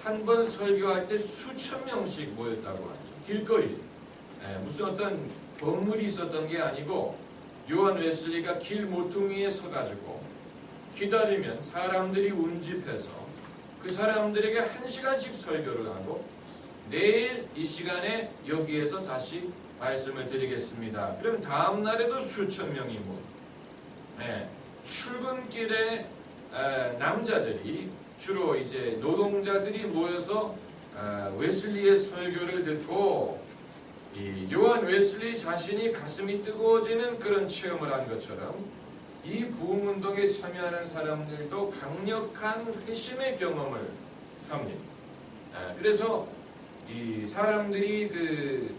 한 번 설교할 때 수천 명씩 모였다고 하죠. 길거리. 무슨 어떤 건물이 있었던 게 아니고 요한 웨슬리가 길 모퉁이에 서가지고 기다리면 사람들이 운집해서 그 사람들에게 1시간씩 설교를 하고 내일 이 시간에 여기에서 다시 말씀을 드리겠습니다. 그럼 다음 날에도 수천 명이 모여. 출근길에 남자들이 주로 이제 노동자들이 모여서 웨슬리의 설교를 듣고 이 요한 웨슬리 자신이 가슴이 뜨거워지는 그런 체험을 한 것처럼 이 부흥운동에 참여하는 사람들도 강력한 회심의 경험을 합니다. 그래서 이 사람들이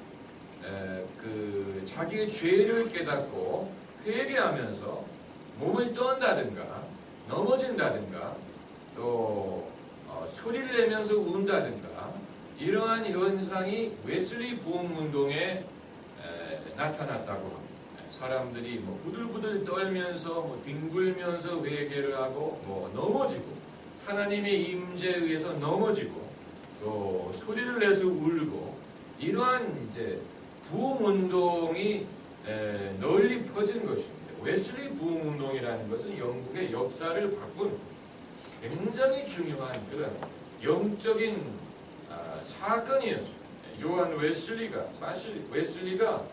자기의 죄를 깨닫고 회개하면서 몸을 떤다든가 넘어진다든가 또 소리를 내면서 운다든가 이러한 현상이 웨슬리 부흥운동에 나타났다고 합니다. 사람들이 부들부들 떨면서 뒹굴면서 회개를 하고 넘어지고 하나님의 임재에 의해서 넘어지고 또 소리를 내서 울고 이러한 이제 부흥운동이 널리 퍼진 것입니다. 웨슬리 부흥운동이라는 것은 영국의 역사를 바꾼 굉장히 중요한 그런 영적인 사건이었어요. 요한 웨슬리가, 사실 웨슬리가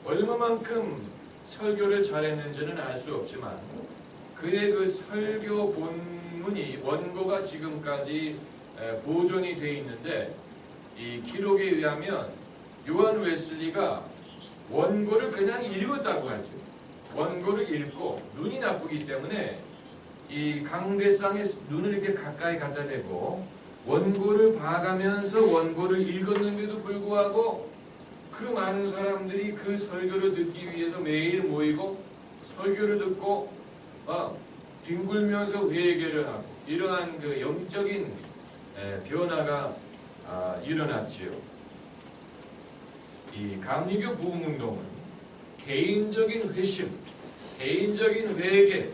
얼마만큼 설교를 잘했는지는 알 수 없지만 그의 그 설교 본문이 원고가 지금까지 보존이 되어 있는데, 이 기록에 의하면 요한 웨슬리가 원고를 그냥 읽었다고 하죠. 원고를 읽고 눈이 나쁘기 때문에 이 강대상에 눈을 이렇게 가까이 갖다 대고 원고를 봐가면서 원고를 읽었는데도 불구하고 그 많은 사람들이 그 설교를 듣기 위해서 매일 모이고 설교를 듣고 뒹굴면서 회개를 하고, 이러한 그 영적인 변화가 일어났지요. 이 감리교 부흥운동은 개인적인 회심, 개인적인 회개,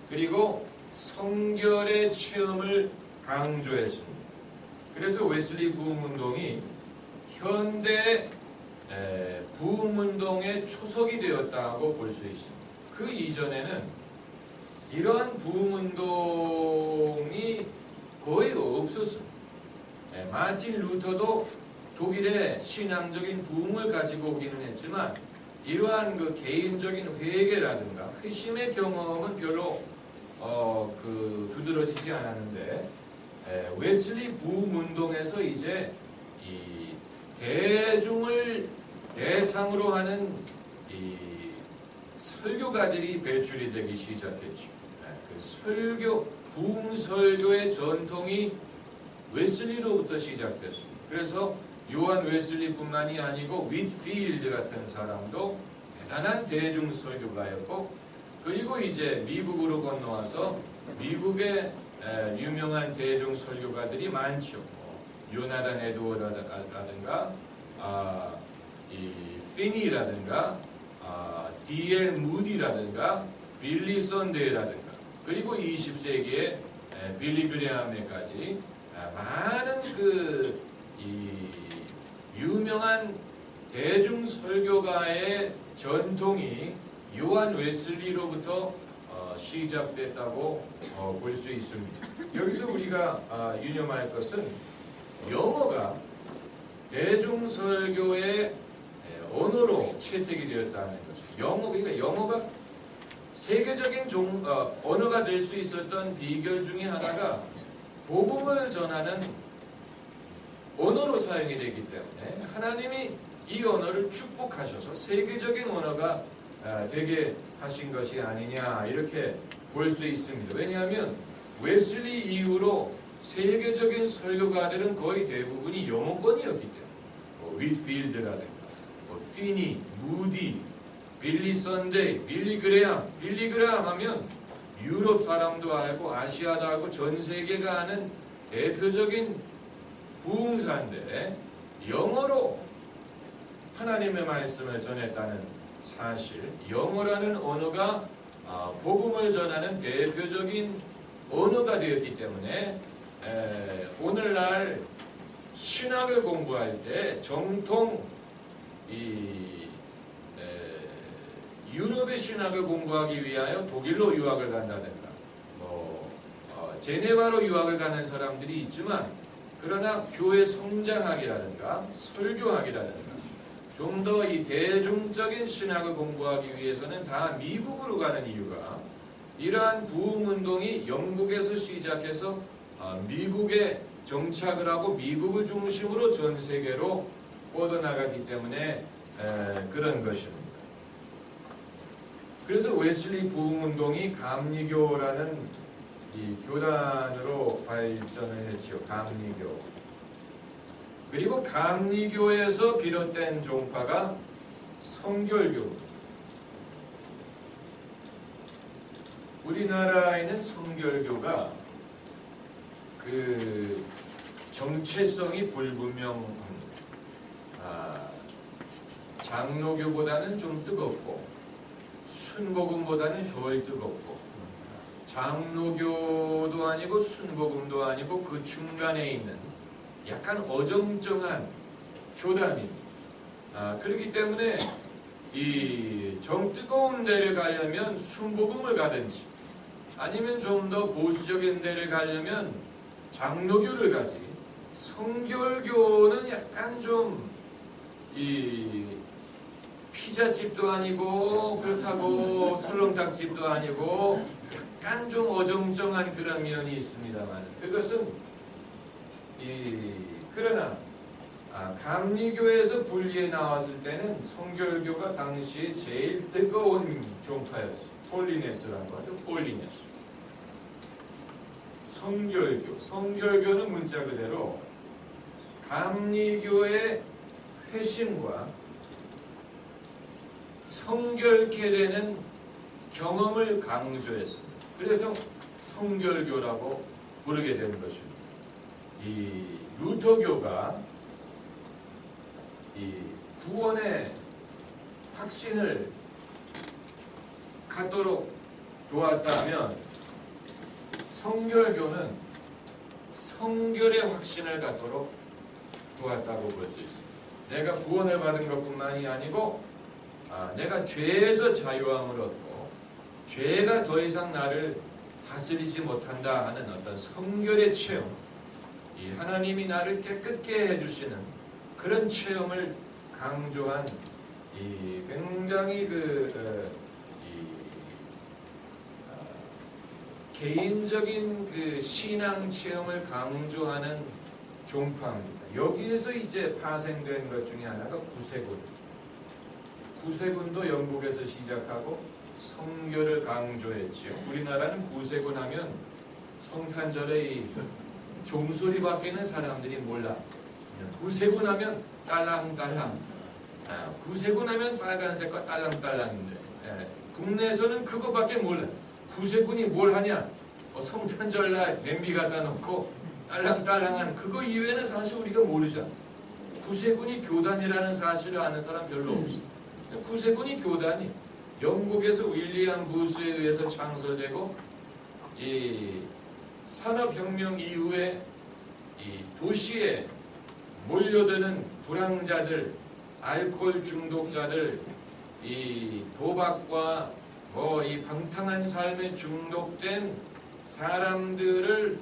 그리고 성결의 체험을 강조했습니다. 그래서 웨슬리 부흥운동이 현대 부흥운동의 초석이 되었다고 볼 수 있습니다. 그 이전에는 이러한 부흥운동이 거의 없었습니다. 마틴 루터도 독일의 신앙적인 부흥을 가지고 오기는 했지만 이러한 그 개인적인 회개라든가 회심의 경험은 별로 두드러지지 않았는데, 웨슬리 부흥운동에서 이제 이 대중을 대상으로 하는 이 설교가들이 배출이 되기 시작했죠. 그 설교, 부흥설교의 전통이 웨슬리로부터 시작됐습니다. 그래서 요한 웨슬리뿐만이 아니고 윗필드 같은 사람도 대단한 대중 설교가였고, 그리고 이제 미국으로 건너와서 미국의 유명한 대중 설교가들이 많죠. 요나단 에드워드라든가 이 피니라든가 D.L. 무디라든가 빌리 선데이라든가, 그리고 20세기에 빌리 그레함에까지 많은 이 유명한 대중 설교가의 전통이 요한 웨슬리로부터 시작됐다고 볼 수 있습니다. 여기서 우리가 유념할 것은 영어가 대중 설교의 언어로 채택이 되었다는 것이죠. 그러니까 영어가 세계적인 언어가 될 수 있었던 비결 중에 하나가 복음을 전하는 언어로 사용이 되기 때문에 하나님이 이 언어를 축복하셔서 세계적인 언어가 되게 하신 것이 아니냐, 이렇게 볼 수 있습니다. 왜냐하면 웨슬리 이후로 세계적인 설교가들은 거의 대부분이 영어권이었기 때문에 윗필드라든가 피니, 무디, 빌리 선데이, 빌리 그레함 하면 유럽 사람도 알고 아시아도 알고 전 세계가 아는 대표적인 부흥사인데, 영어로 하나님의 말씀을 전했다는 사실, 영어라는 언어가 복음을 전하는 대표적인 언어가 되었기 때문에 오늘날 신학을 공부할 때 정통 유럽의 신학을 공부하기 위하여 독일로 유학을 간다든가 제네바로 유학을 가는 사람들이 있지만, 그러나 교회 성장학이라든가 설교학이라든가 좀 더 이 대중적인 신학을 공부하기 위해서는 다 미국으로 가는 이유가, 이러한 부흥운동이 영국에서 시작해서 미국에 정착을 하고 미국을 중심으로 전 세계로 뻗어나가기 때문에 그런 것입니다. 그래서 웨슬리 부흥운동이 감리교라는 이 교단으로 발전을 했죠. 감리교. 그리고 감리교에서 비롯된 종파가 성결교. 우리나라에는 성결교가 그 정체성이 불분명합니다. 장로교보다는 좀 뜨겁고 순복음보다는 덜 뜨겁고, 장로교도 아니고 순복음도 아니고 그 중간에 있는 약간 어정쩡한 교단입니다. 그렇기 때문에 이 정 뜨거운 데를 가려면 순복음을 가든지 아니면 좀 더 보수적인 데를 가려면 장로교를 가지. 성결교는 약간 좀 이 피자집도 아니고 그렇다고 설렁탕집도 아니고 약간 좀 어정쩡한 그런 면이 있습니다만, 그것은 그러나 감리교에서 분리해 나왔을 때는 성결교가 당시에 제일 뜨거운 종파였어요. 폴리네스라고 하죠. 폴리네스. 성결교는 문자 그대로 감리교의 회심과 성결케 되는 경험을 강조했습니다. 그래서 성결교라고 부르게 된 것입니다. 이 루터교가 이 구원의 확신을 갖도록 도왔다면, 성결교는 성결의 확신을 갖도록 도왔다고 볼 수 있습니다. 내가 구원을 받은 것뿐만이 아니고 내가 죄에서 자유함을 얻고 죄가 더 이상 나를 다스리지 못한다 하는 어떤 성결의 체험, 이 하나님이 나를 깨끗게 해주시는 그런 체험을 강조한 이 굉장히 개인적인 그 신앙 체험을 강조하는 종파입니다. 여기에서 이제 파생된 것 중에 하나가 구세군. 구세군도 영국에서 시작하고 성결을 강조했지요. 우리나라는 구세군 하면 성탄절에 이 종소리밖에는 사람들이 몰라. 구세군 하면 딸랑딸랑. 구세군 하면 빨간색과 딸랑딸랑인데, 국내에서는 그거밖에 몰라. 구세군이 뭘 하냐? 성탄절날 냄비 갖다 놓고 딸랑딸랑한 그거 이외에는 사실 우리가 모르잖아. 구세군이 교단이라는 사실을 아는 사람 별로 없어. 구세군이 교단이 영국에서 윌리엄 부스에 의해서 창설되고, 이 산업혁명 이후에 이 도시에 몰려드는 불황자들, 알코올 중독자들, 이 도박과 이 방탕한 삶에 중독된 사람들을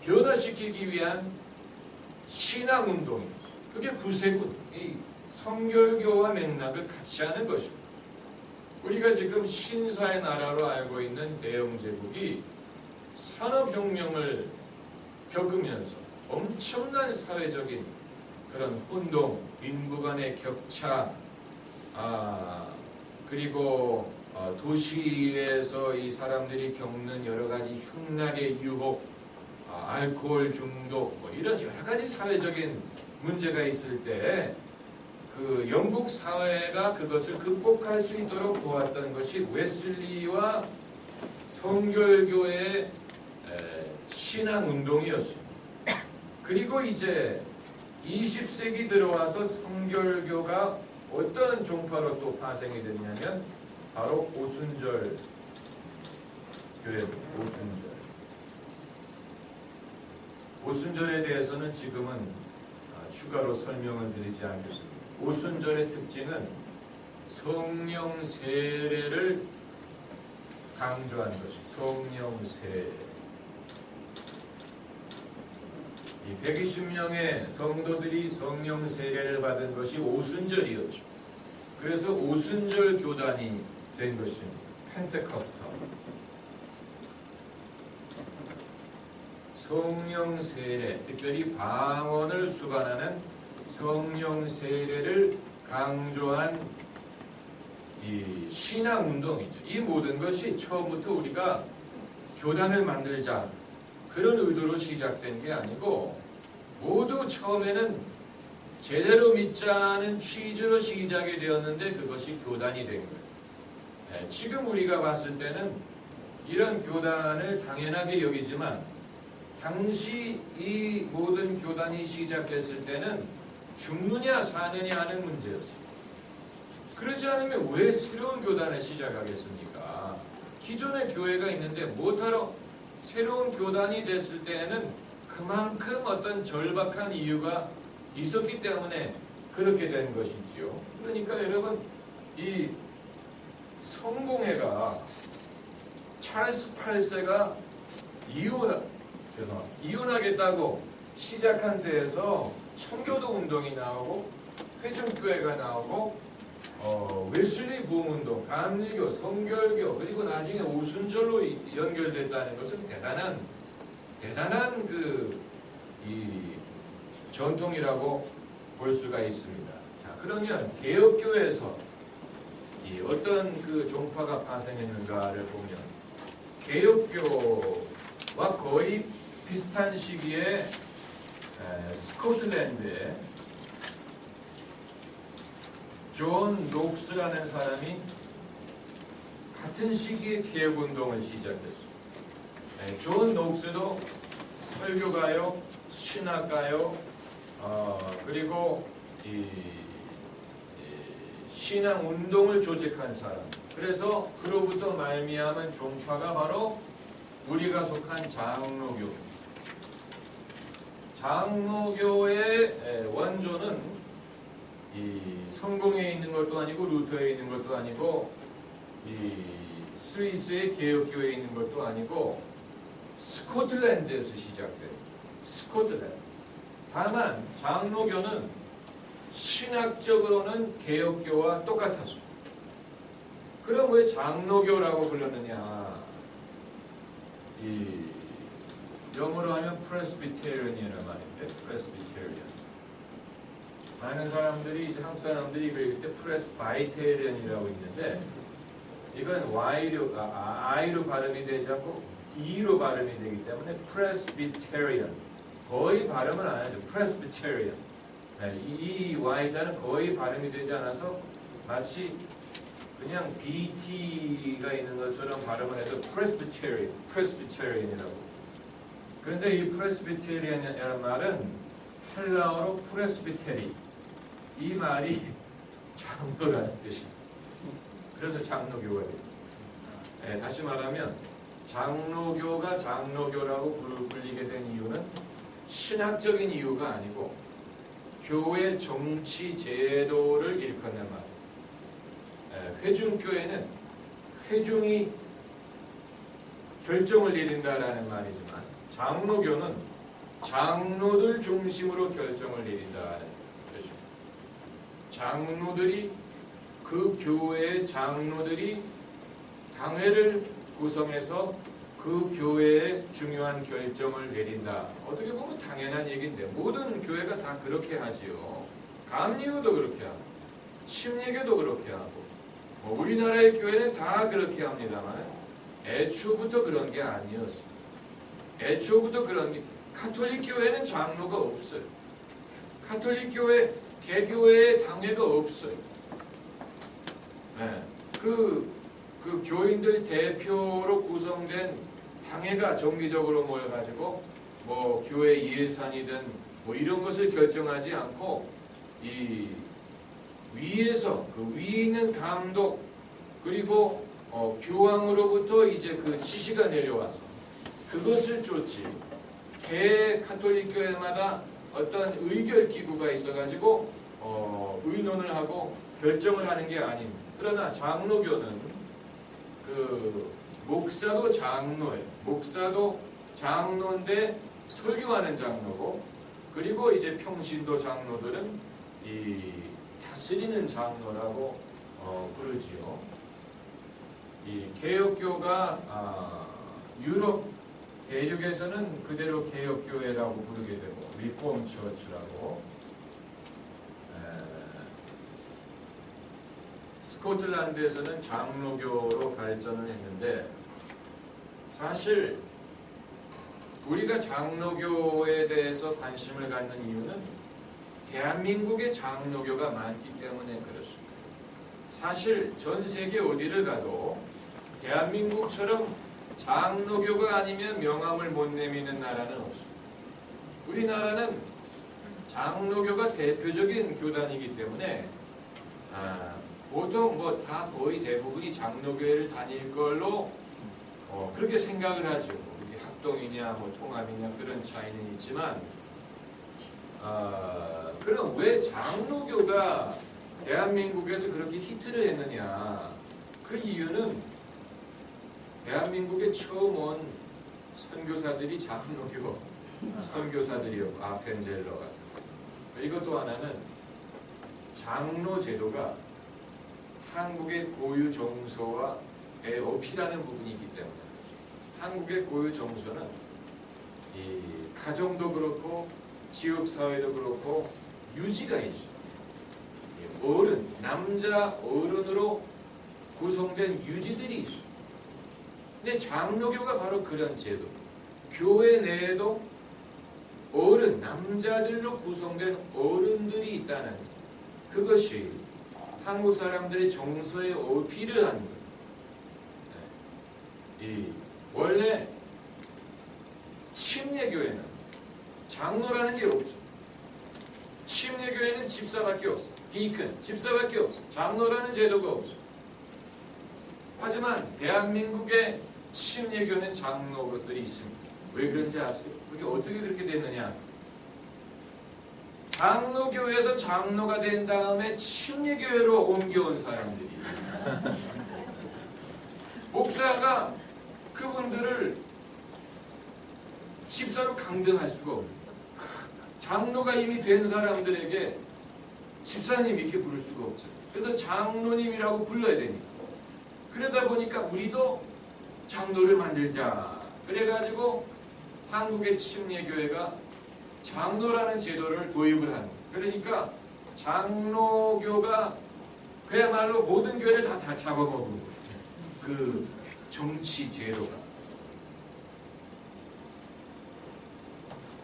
변화시키기 위한 신앙운동입니다. 그게 구세군, 이 성결교와 맥락을 같이 하는 것입니다. 우리가 지금 신사의 나라로 알고 있는 대영제국이 산업혁명을 겪으면서 엄청난 사회적인 그런 혼동, 인구 간의 격차, 그리고 도시에서 이 사람들이 겪는 여러 가지 흉락의 유혹, 알코올 중독, 이런 여러 가지 사회적인 문제가 있을 때 그 영국 사회가 그것을 극복할 수 있도록 도왔던 것이 웨슬리와 성결교의 신앙운동이었습니다. 그리고 이제 20세기 들어와서 성결교가 어떤 종파로 또 파생이 됐냐면 바로 오순절 교회입니다. 오순절에 대해서는 지금은 추가로 설명을 드리지 않겠습니다. 오순절의 특징은 성령 세례를 강조한 것이 성령 세례. 이 120명의 성도들이 성령 세례를 받은 것이 오순절이었죠. 그래서 오순절 교단이 된 것입니다. 펜테코스탈. 성령 세례, 특별히 방언을 수반하는 성령 세례를 강조한 이 신앙 운동이죠. 이 모든 것이 처음부터 우리가 교단을 만들자 그런 의도로 시작된 게 아니고, 모두 처음에는 제대로 믿자는 취지로 시작이 되었는데 그것이 교단이 된 거예요. 지금 우리가 봤을 때는 이런 교단을 당연하게 여기지만 당시 이 모든 교단이 시작했을 때는 죽느냐 사느냐 하는 문제였어요. 그렇지 않으면 왜 새로운 교단을 시작하겠습니까? 기존의 교회가 있는데 못하러 새로운 교단이 됐을 때에는 그만큼 어떤 절박한 이유가 있었기 때문에 그렇게 된 것이지요. 그러니까 여러분, 이 성공회가 찰스 8세가 이혼하겠다고 시작한 데에서 청교도 운동이 나오고 회중교회가 나오고 웨슬리 부흥운동, 감리교, 성결교, 그리고 나중에 오순절로 연결됐다는 것은 대단한 이 전통이라고 볼 수가 있습니다. 자, 그러면 개혁교회에서 어떤 그 종파가 파생했는가를 보면 개혁교와 거의 비슷한 시기에 스코틀랜드에 존 녹스라는 사람이 같은 시기에 개혁운동을 시작했어요. 존 녹스도 설교가요, 신학가요, 그리고 신앙운동을 조직한 사람. 그래서 그로부터 말미암은 종파가 바로 우리가 속한 장로교. 장로교의 원조는 성공에 있는 것도 아니고 루터에 있는 것도 아니고 스위스의 개혁교회에 있는 것도 아니고 스코틀랜드에서 시작돼요. 스코틀랜드. 다만 장로교는 신학적으로는 개혁교와 똑같았어요. 그럼 왜 장로교라고 불렀느냐? 영어로 하면 프레스비테리언이라는 말인데, 프레스비테리언. 많은 사람들이, 한국 사람들이 읽을 때 프레스바이테리언이라고 있는데, 이건 I로 발음이 되지 않고 E로 발음이 되기 때문에 프레스비테리언. 거의 발음을 안 하죠. 프레스비테리언. 이 Y자는 거의 발음이 되지 않아서 마치 그냥 BT가 있는 것처럼 발음을 해도 프레스비테리언이라고. 그런데 이 프레스비테리언이라는 말은 헬라어로 프레스비테리. 이 말이 장로라는 뜻입니다. 그래서 장로교가 돼요. 다시 말하면 장로교가 장로교라고 불리게 된 이유는 신학적인 이유가 아니고 교회 정치 제도를 일컫는 말이에요. 회중교회는 회중이 결정을 내린다라는 말이지만 장로교는 장로들 중심으로 결정을 내린다는 뜻입니다. 장로들이 그 교회의 장로들이 당회를 구성해서 그 교회의 중요한 결정을 내린다. 어떻게 보면 당연한 얘기인데 모든 교회가 다 그렇게 하지요. 감리교도 그렇게 하고 침례교도 그렇게 하고 우리나라의 교회는 다 그렇게 합니다만 애초부터 그런 게 아니었어요. 애초부터 그런 게 가톨릭 교회는 장로가 없어요. 가톨릭 교회, 개교회에 당회가 없어요. 그 교인들 대표로 구성된 당회가 정기적으로 모여가지고 뭐 교회 예산이든 뭐 이런 것을 결정하지 않고 이 위에서 그 위에 있는 감독 그리고 교황으로부터 이제 그 지시가 내려와서 그것을 쫓지 개 가톨릭 교회마다 어떤 의결 기구가 있어가지고 의논을 하고 결정을 하는 게 아닙니다. 그러나 장로교는 그 목사도 장로예요. 목사도 장로인데 설교하는 장로고 그리고 이제 평신도 장로들은 이 다스리는 장로라고 부르지요. 이 개혁교가 유럽 대륙에서는 그대로 개혁교회라고 부르게 되고 리폼 처치라고 스코틀랜드에서는 장로교로 발전을 했는데 사실 우리가 장로교에 대해서 관심을 갖는 이유는 대한민국의 장로교가 많기 때문에 그렇습니다. 사실 전 세계 어디를 가도 대한민국처럼 장로교가 아니면 명함을 못 내미는 나라는 없습니다. 우리나라는 장로교가 대표적인 교단이기 때문에 보통 뭐 다 거의 대부분이 장로교회를 다닐 걸로 그렇게 생각을 하죠. 이게 합동이냐 뭐 통합이냐 그런 차이는 있지만 그럼 왜 장로교가 대한민국에서 그렇게 히트를 했느냐? 그 이유는 대한민국에 처음 온 선교사들이 장로교 선교사들이었고 아펜젤러가. 그리고 또 하나는 장로 제도가 한국의 고유 정서와의 어필하는 부분이 있기 때문에 한국의 고유 정서는 이 가정도 그렇고 지역 사회도 그렇고 유지가 있어요. 어른, 남자 어른으로 구성된 유지들이 있어요. 근데 장로교가 바로 그런 제도. 교회 내에도 어른, 남자들로 구성된 어른들이 있다는 그것이 한국 사람들의 정서에 어필을 하는 거예요. 원래 침례교회는 장로라는 게 없어. 침례교회는 집사밖에 없어. 디큰, 집사밖에 없어. 장로라는 제도가 없어. 하지만 대한민국의 침례교회는 장로들이 있습니다. 왜 그런지 아세요? 그게 어떻게 그렇게 됐느냐? 장로교회에서 장로가 된 다음에 침례교회로 옮겨온 사람들이 목사가 그분들을 집사로 강등할 수가 없는 장로가 이미 된 사람들에게 집사님 이렇게 부를 수가 없죠. 그래서 장로님이라고 불러야 되니까. 그러다 보니까 우리도 장로를 만들자. 그래가지고 한국의 침례교회가 장로라는 제도를 도입을 하는 거예요. 그러니까 장로교가 그야말로 모든 교회를 다 잡아먹은 거예요. 그 정치 제도가.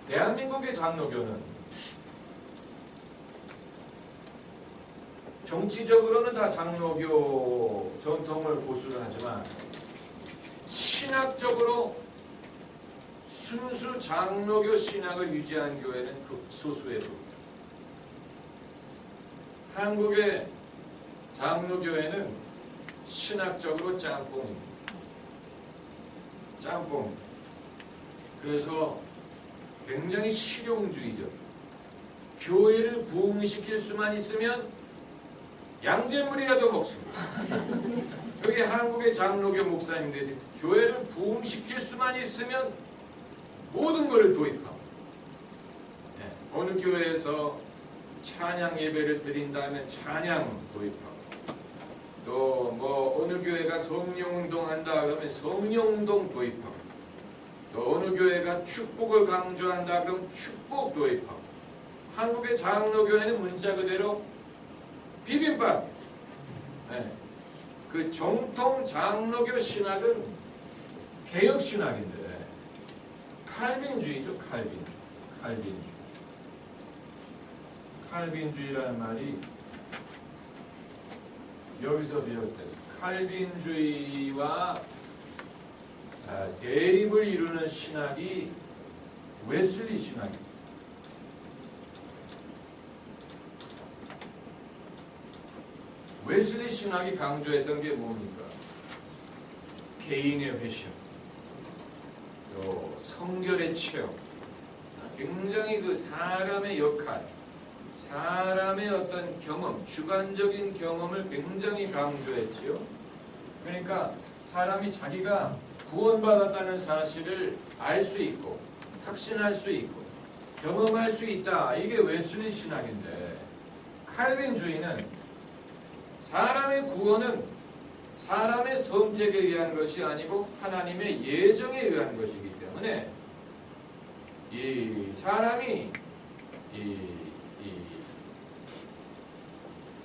대한민국의 장로교는 정치적으로는 다 장로교 전통을 고수를 하지만 신학적으로 순수 장로교 신학을 유지한 교회는 극소수에 불과합니다. 한국의 장로교회는 신학적으로 짬뽕입니다. 짬뽕. 그래서 굉장히 실용주의적. 교회를 부흥시킬 수만 있으면 양재물이라도 먹습니다. 여기 한국의 장로교 목사님들이 교회를 부흥시킬 수만 있으면 모든 것을 도입하고, 네, 어느 교회에서 찬양 예배를 드린다면 찬양 도입하고, 또 뭐 어느 교회가 성령운동 한다 그러면 성령운동 도입하고, 또 어느 교회가 축복을 강조한다 그러면 축복 도입하고. 한국의 장로교회는 문자 그대로 비빔밥. 네. 그 정통 장로교 신학은 개혁 신학인데 칼빈주의죠. 칼빈주의라는 말이 여기서 비롯돼서 칼빈주의와 대립을 이루는 신학이 웨슬리 신학입니다. 웨슬리 신학이 강조했던 게 뭡니까? 개인의 회심, 또 성결의 체험, 굉장히 그 사람의 역할, 사람의 어떤 경험, 주관적인 경험을 굉장히 강조했지요. 그러니까 사람이 자기가 구원받았다는 사실을 알 수 있고 확신할 수 있고 경험할 수 있다. 이게 웨슬리 신학인데, 칼빈주의는 사람의 구원은 사람의 선택에 의한 것이 아니고 하나님의 예정에 의한 것이기 때문에 이 사람이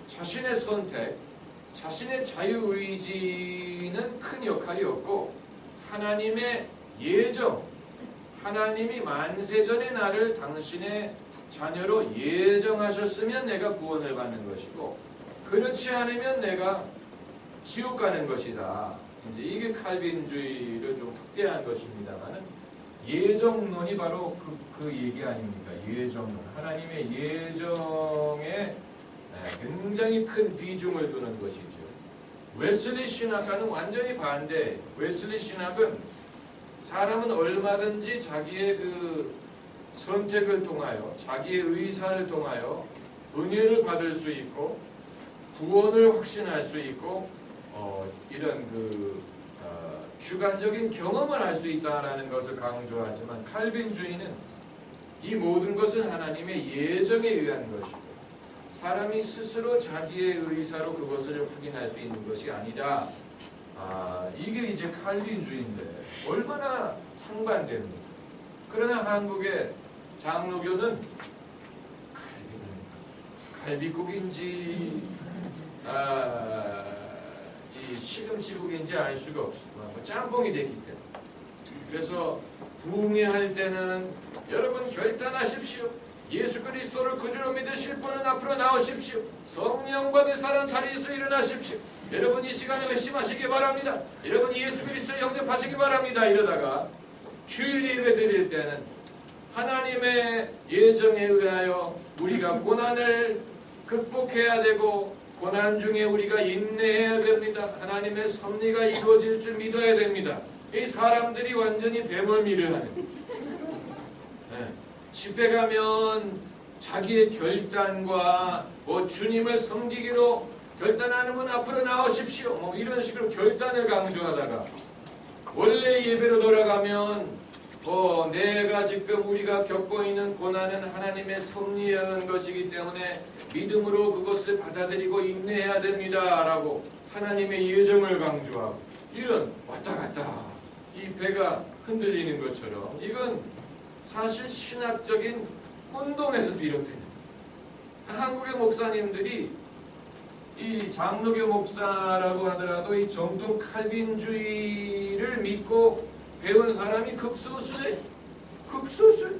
자신의 선택, 자신의 자유의지는 큰 역할이 없고 하나님의 예정, 하나님이 만세전에 나를 당신의 자녀로 예정하셨으면 내가 구원을 받는 것이고, 그렇지 않으면 내가 지옥 가는 것이다. 이제 이게 칼빈주의를 좀 확대한 것입니다만은 예정론이 바로 그 얘기 아닙니까? 예정론. 하나님의 예정에 굉장히 큰 비중을 두는 것이죠. 웨슬리 신학과는 완전히 반대. 웨슬리 신학은 사람은 얼마든지 자기의 그 선택을 통하여, 자기의 의사를 통하여 은혜를 받을 수 있고 구원을 확신할 수 있고 이런 그 주관적인 경험을 할 수 있다라는 것을 강조하지만 칼빈주의는 이 모든 것은 하나님의 예정에 의한 것이고 사람이 스스로 자기의 의사로 그것을 확인할 수 있는 것이 아니다. 이게 이제 칼빈주의인데 얼마나 상반됩니까? 그러나 한국의 장로교는 갈비국인지 이 시금치국인지 알 수가 없습니다. 짬뽕이 됐기 때문에. 그래서 부흥회할 때는 여러분 결단하십시오. 예수 그리스도를 구주로 믿으실 분은 앞으로 나오십시오. 성령 받을 사람 자리에서 일어나십시오. 여러분 이 시간에 회심하시기 바랍니다. 여러분 예수 그리스도를 영접하시기 바랍니다. 이러다가 주일 예배 드릴 때는 하나님의 예정에 의하여 우리가 고난을 극복해야 되고 고난 중에 우리가 인내해야 됩니다. 하나님의 섭리가 이루어질 줄 믿어야 됩니다. 이 사람들이 완전히 배멀미를 하는 집회 가면 자기의 결단과 주님을 섬기기로 결단하는 분 앞으로 나오십시오. 이런 식으로 결단을 강조하다가 원래 예배로 돌아가면 내가 지금 우리가 겪고 있는 고난은 하나님의 섭리에 의한 것이기 때문에 믿음으로 그것을 받아들이고 인내해야 됩니다. 라고 하나님의 예정을 강조하고 이런 왔다 갔다 이 배가 흔들리는 것처럼 이건 사실 신학적인 혼동에서 비롯됩니다. 한국의 목사님들이 이 장로교 목사라고 하더라도 이 정통 칼빈주의를 믿고 배운 사람이 극소수예요. 극소수.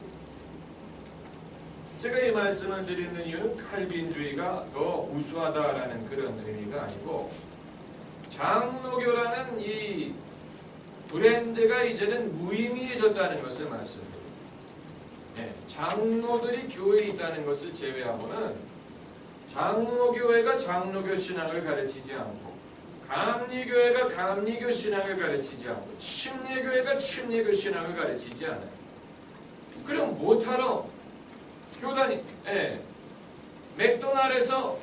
제가 이 말씀을 드리는 이유는 칼빈주의가 더 우수하다라는 그런 의미가 아니고 장로교라는 이 브랜드가 이제는 무의미해졌다는 것을 말씀드립니다. 장로들이 교회에 있다는 것을 제외하고는 장로교회가 장로교 신앙을 가르치지 않고 감리교회가 감리교 신앙을 가르치지 않고 침례교회가 침례교 신앙을 가르치지 않아요. 그럼 못하러 교단이 맥도날드에서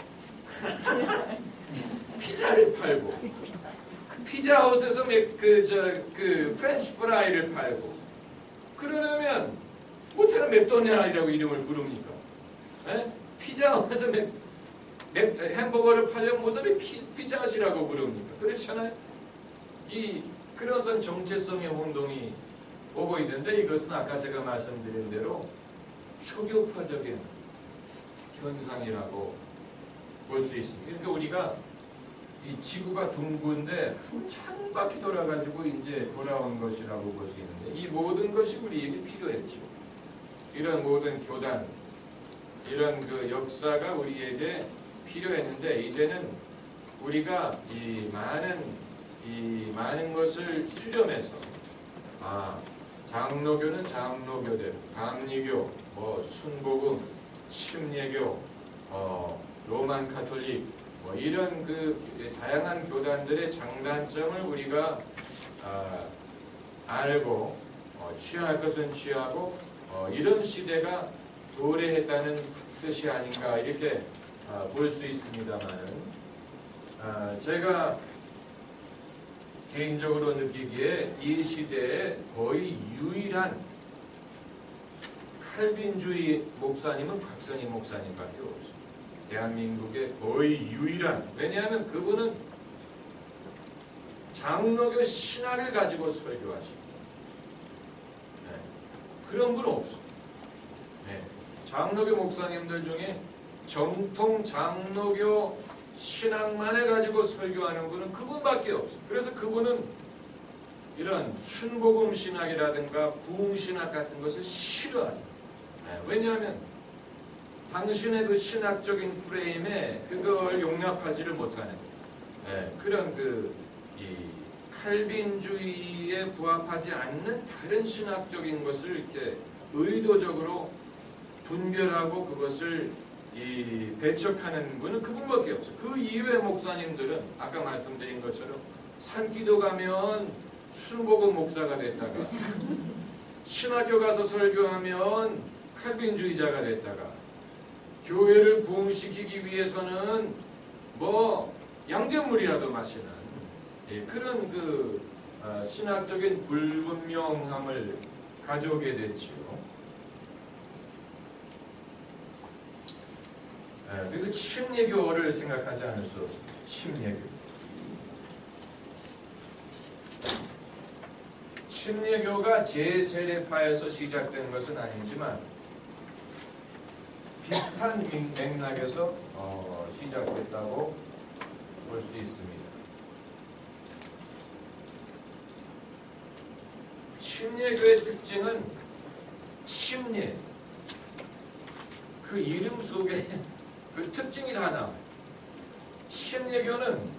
피자를 팔고 피자헛에서 프렌치 프라이를 팔고 그러려면 못하는 맥도날드라고 이름을 부릅니까? 피자헛에서 햄버거를 팔려면 모자리 피자헛이라고 부릅니까? 그렇잖아요. 그런 어떤 정체성의 혼동이 오고 있는데 이것은 아까 제가 말씀드린 대로 초교파적인 현상이라고 볼 수 있습니다. 그러니까 우리가 이 지구가 둥근데 한 바퀴 돌아가지고 이제 돌아온 것이라고 볼 수 있는데 이 모든 것이 우리에게 필요했죠. 이런 모든 교단, 이런 그 역사가 우리에게 필요했는데 이제는 우리가 이 많은 것을 수렴해서 장로교는 장로교대로 감리교, 순복음, 침례교, 로만 가톨릭 이런 그 다양한 교단들의 장단점을 우리가 알고 취할 것은 취하고 이런 시대가 도래했다는 뜻이 아닌가 이렇게 볼 수 있습니다만은 제가 개인적으로 느끼기에 이 시대에 거의 유일한 칼빈주의 목사님은 박선희 목사님밖에 없습니다. 대한민국의 거의 유일한. 왜냐하면 그분은 장로교 신학을 가지고 설교하십니다. 그런 분은 없습니다. 장로교 목사님들 중에 정통 장로교 신학만을 가지고 설교하는 분은 그분밖에 없어요. 그래서 그분은 이런 순복음 신학이라든가 부흥 신학 같은 것을 싫어하죠. 왜냐하면 당신의 그 신학적인 프레임에 그걸 용납하지를 못하는 그런 이 칼빈주의에 부합하지 않는 다른 신학적인 것을 이렇게 의도적으로 분별하고 그것을 배척하는 분은 그분밖에 없어요. 그 이외의 목사님들은 아까 말씀드린 것처럼 산기도 가면 순복음 목사가 됐다가 신학교 가서 설교하면 칼빈주의자가 됐다가 교회를 부흥시키기 위해서는 양잿물이라도 마시는 그런 신학적인 불분명함을 가져오게 됐지요. 그리고 침례교를 생각하지 않을 수 없습니다. 침례교. 침례교가 제세례파에서 시작된 것은 아니지만 비슷한 맥락에서 시작됐다고 볼 수 있습니다. 침례교의 특징은 침례, 그 이름 속에 그 특징이 다 나와요. 침례교는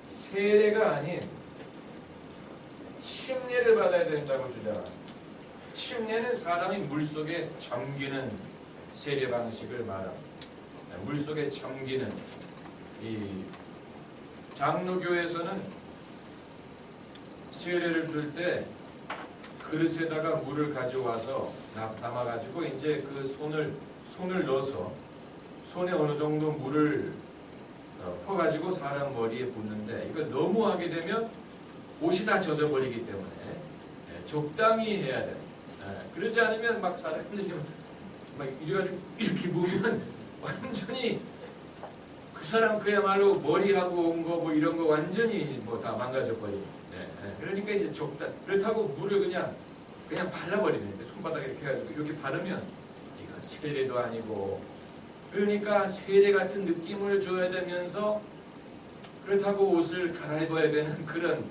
세례가 아닌 침례를 받아야 된다고 주장합니다. 침례는 사람이 물속에 잠기는 세례 방식을 말합니다. 물속에 잠기는 이 장로교에서는 세례를 줄 때 그릇에다가 물을 가져와서 담아가지고 이제 그 손을 넣어서 손에 어느 정도 물을 퍼가지고 사람 머리에 붓는데 이거 너무 하게 되면 옷이 다 젖어버리기 때문에 적당히 해야 돼요. 그러지 않으면 막 사람들이 막 이래가지고 이렇게 부으면 완전히 그 사람 그야말로 머리하고 온 거 뭐 이런 거 완전히 뭐 다 망가져버리고. 그러니까 이제 그렇다고 물을 그냥 발라버리면 손바닥에 이렇게 해가지고 이렇게 바르면 이건 세례도 아니고, 그러니까 세례 같은 느낌을 줘야 되면서 그렇다고 옷을 갈아입어야 되는 그런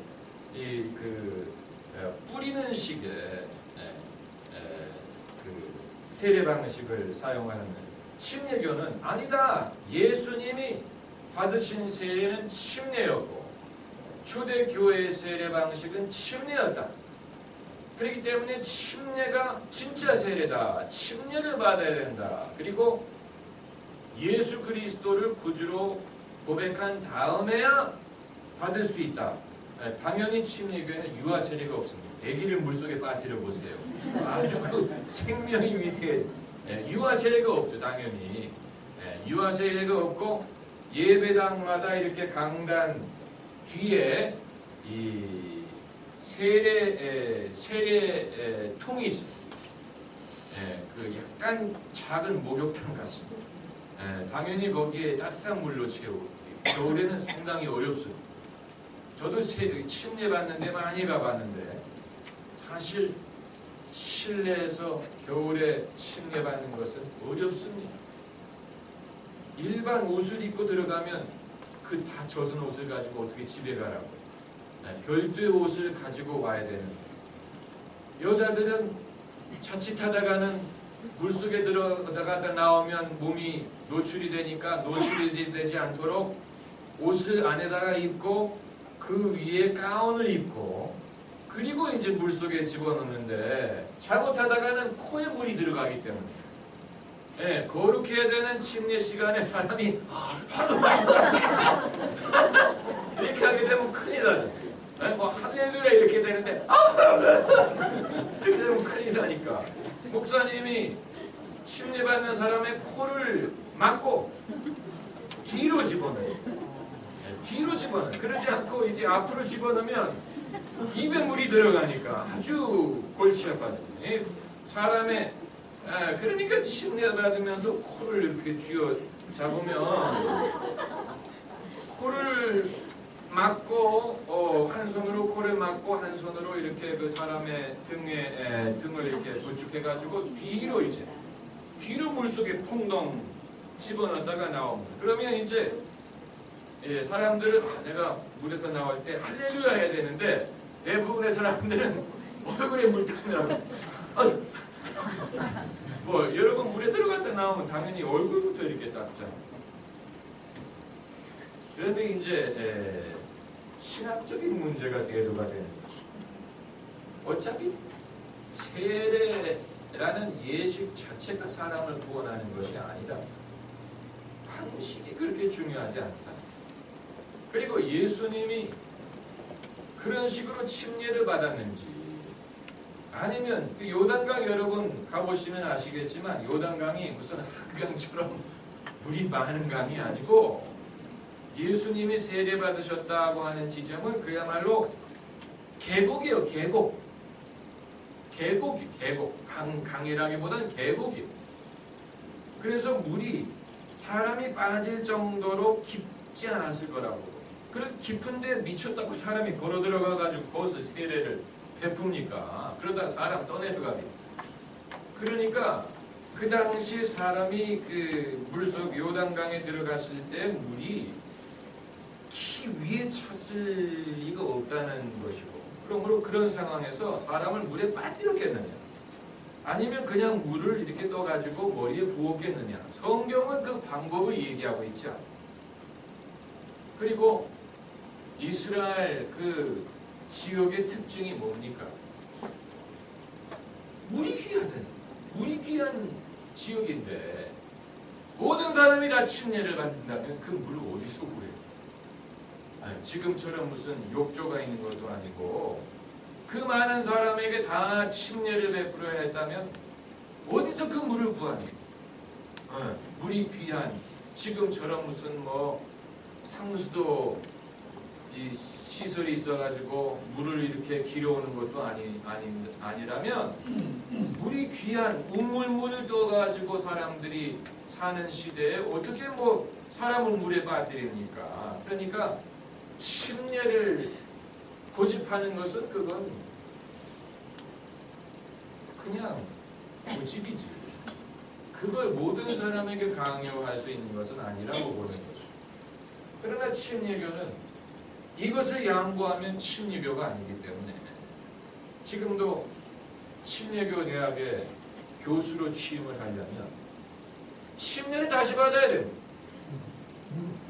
뿌리는 식의 그 세례 방식을 사용하는 침례교는 아니다. 예수님이 받으신 세례는 침례였고 초대교회의 세례 방식은 침례였다. 그렇기 때문에 침례가 진짜 세례다. 침례를 받아야 된다. 그리고 예수 그리스도를 구주로 고백한 다음에야 받을 수 있다. 당연히 침례교회는 유아 세례가 없습니다. 아기를 물속에 빠뜨려 보세요. 아주 그 생명이 위태해져. 유아 세례가 없죠. 당연히 유아 세례가 없고 예배당마다 이렇게 강단 뒤에 이 세례 통이 있습니다. 그 약간 작은 목욕탕 같습니다. 당연히 거기에 따뜻한 물로 채우고 겨울에는 상당히 어렵습니다. 저도 침례 받는데 많이 가봤는데 사실 실내에서 겨울에 침례 받는 것은 어렵습니다. 일반 옷을 입고 들어가면 그 다 젖은 옷을 가지고 어떻게 집에 가라고. 별도의 옷을 가지고 와야 되는. 여자들은 자칫하다가는 물속에 들어가다 나오면 몸이 노출이 되니까 노출이 되지 않도록 옷을 안에다가 입고 그 위에 가운을 입고 그리고 이제 물속에 집어넣는데 잘못하다가는 코에 물이 들어가기 때문에 거룩해야 되는 침례 시간에 사람이 이렇게 하게 되면 큰일 나죠. 뭐 할렐루야 이렇게 되는데 이렇게 되면 큰일 나니까 목사님이 침례 받는 사람의 코를 막고 뒤로 집어넣어요. 뒤로 집어넣어요. 그러지 않고 이제 앞으로 집어넣으면 입에 물이 들어가니까 아주 골치 아파요. 사람의 그러니까 침례 받으면서 코를 이렇게 쥐어 잡으면 코를 막고 한 손으로 코를 막고 한 손으로 이렇게 그 사람의 등을 이렇게 부축해 가지고 뒤로 물속에 퐁덩 집어넣다가 나옵니다. 그러면 이제 사람들은 내가 물에서 나올 때 할렐루야 해야 되는데 대부분의 사람들은 얼굴에 물 닦느라고 뭐 여러분 물에 들어갔다 나오면 당연히 얼굴부터 이렇게 닦잖아요. 그런데 이제 신학적인 문제가 대두가 되는 것이죠. 어차피 세례라는 예식 자체가 사람을 구원하는 것이 아니다. 방식이 그렇게 중요하지 않다. 그리고 예수님이 그런 식으로 침례를 받았는지 아니면 그 요단강 여러분 가보시면 아시겠지만 요단강이 무슨 한강처럼 물이 많은 강이 아니고 예수님이 세례받으셨다고 하는 지점은 그야말로 계곡이에요. 계곡. 강이라기보다는 계곡이에요. 그래서 물이 사람이 빠질 정도로 깊지 않았을 거라고. 그런 깊은데 미쳤다고 사람이 걸어 들어가가지고 거기서 세례를 베풉니까? 그러다 사람 떠내려가게. 그러니까 그 당시 사람이 그 물속 요단강에 들어갔을 때 물이 키 위에 찼을 리가 없다는 것이고, 그러므로 그런 상황에서 사람을 물에 빠뜨렸겠느냐? 아니면 그냥 물을 이렇게 떠가지고 머리에 부었겠느냐? 성경은 그 방법을 얘기하고 있지 않아요. 그리고 이스라엘 그 지역의 특징이 뭡니까? 물이 귀하다니. 물이 귀한 지역인데 모든 사람이 다 침례를 받는다면 그 물을 어디서 구해요? 아니, 지금처럼 무슨 욕조가 있는 것도 아니고 그 많은 사람에게 다 침례를 베풀어야 했다면 어디서 그 물을 구하니? 물이 귀한, 지금처럼 무슨 뭐 상수도 이 시설이 있어가지고 물을 이렇게 길어오는 것도 아니라면 물이 귀한 우물물을 떠가지고 사람들이 사는 시대에 어떻게 뭐 사람을 물에 빠뜨립니까? 그러니까 침례를 고집하는 것은 그건 그냥 고집이지. 그걸 모든 사람에게 강요할 수 있는 것은 아니라고 보는 거죠. 그러나 침례교는 이것을 양보하면 침례교가 아니기 때문에 지금도 침례교 대학에 교수로 취임을 하려면 침례를 다시 받아야 됩니다.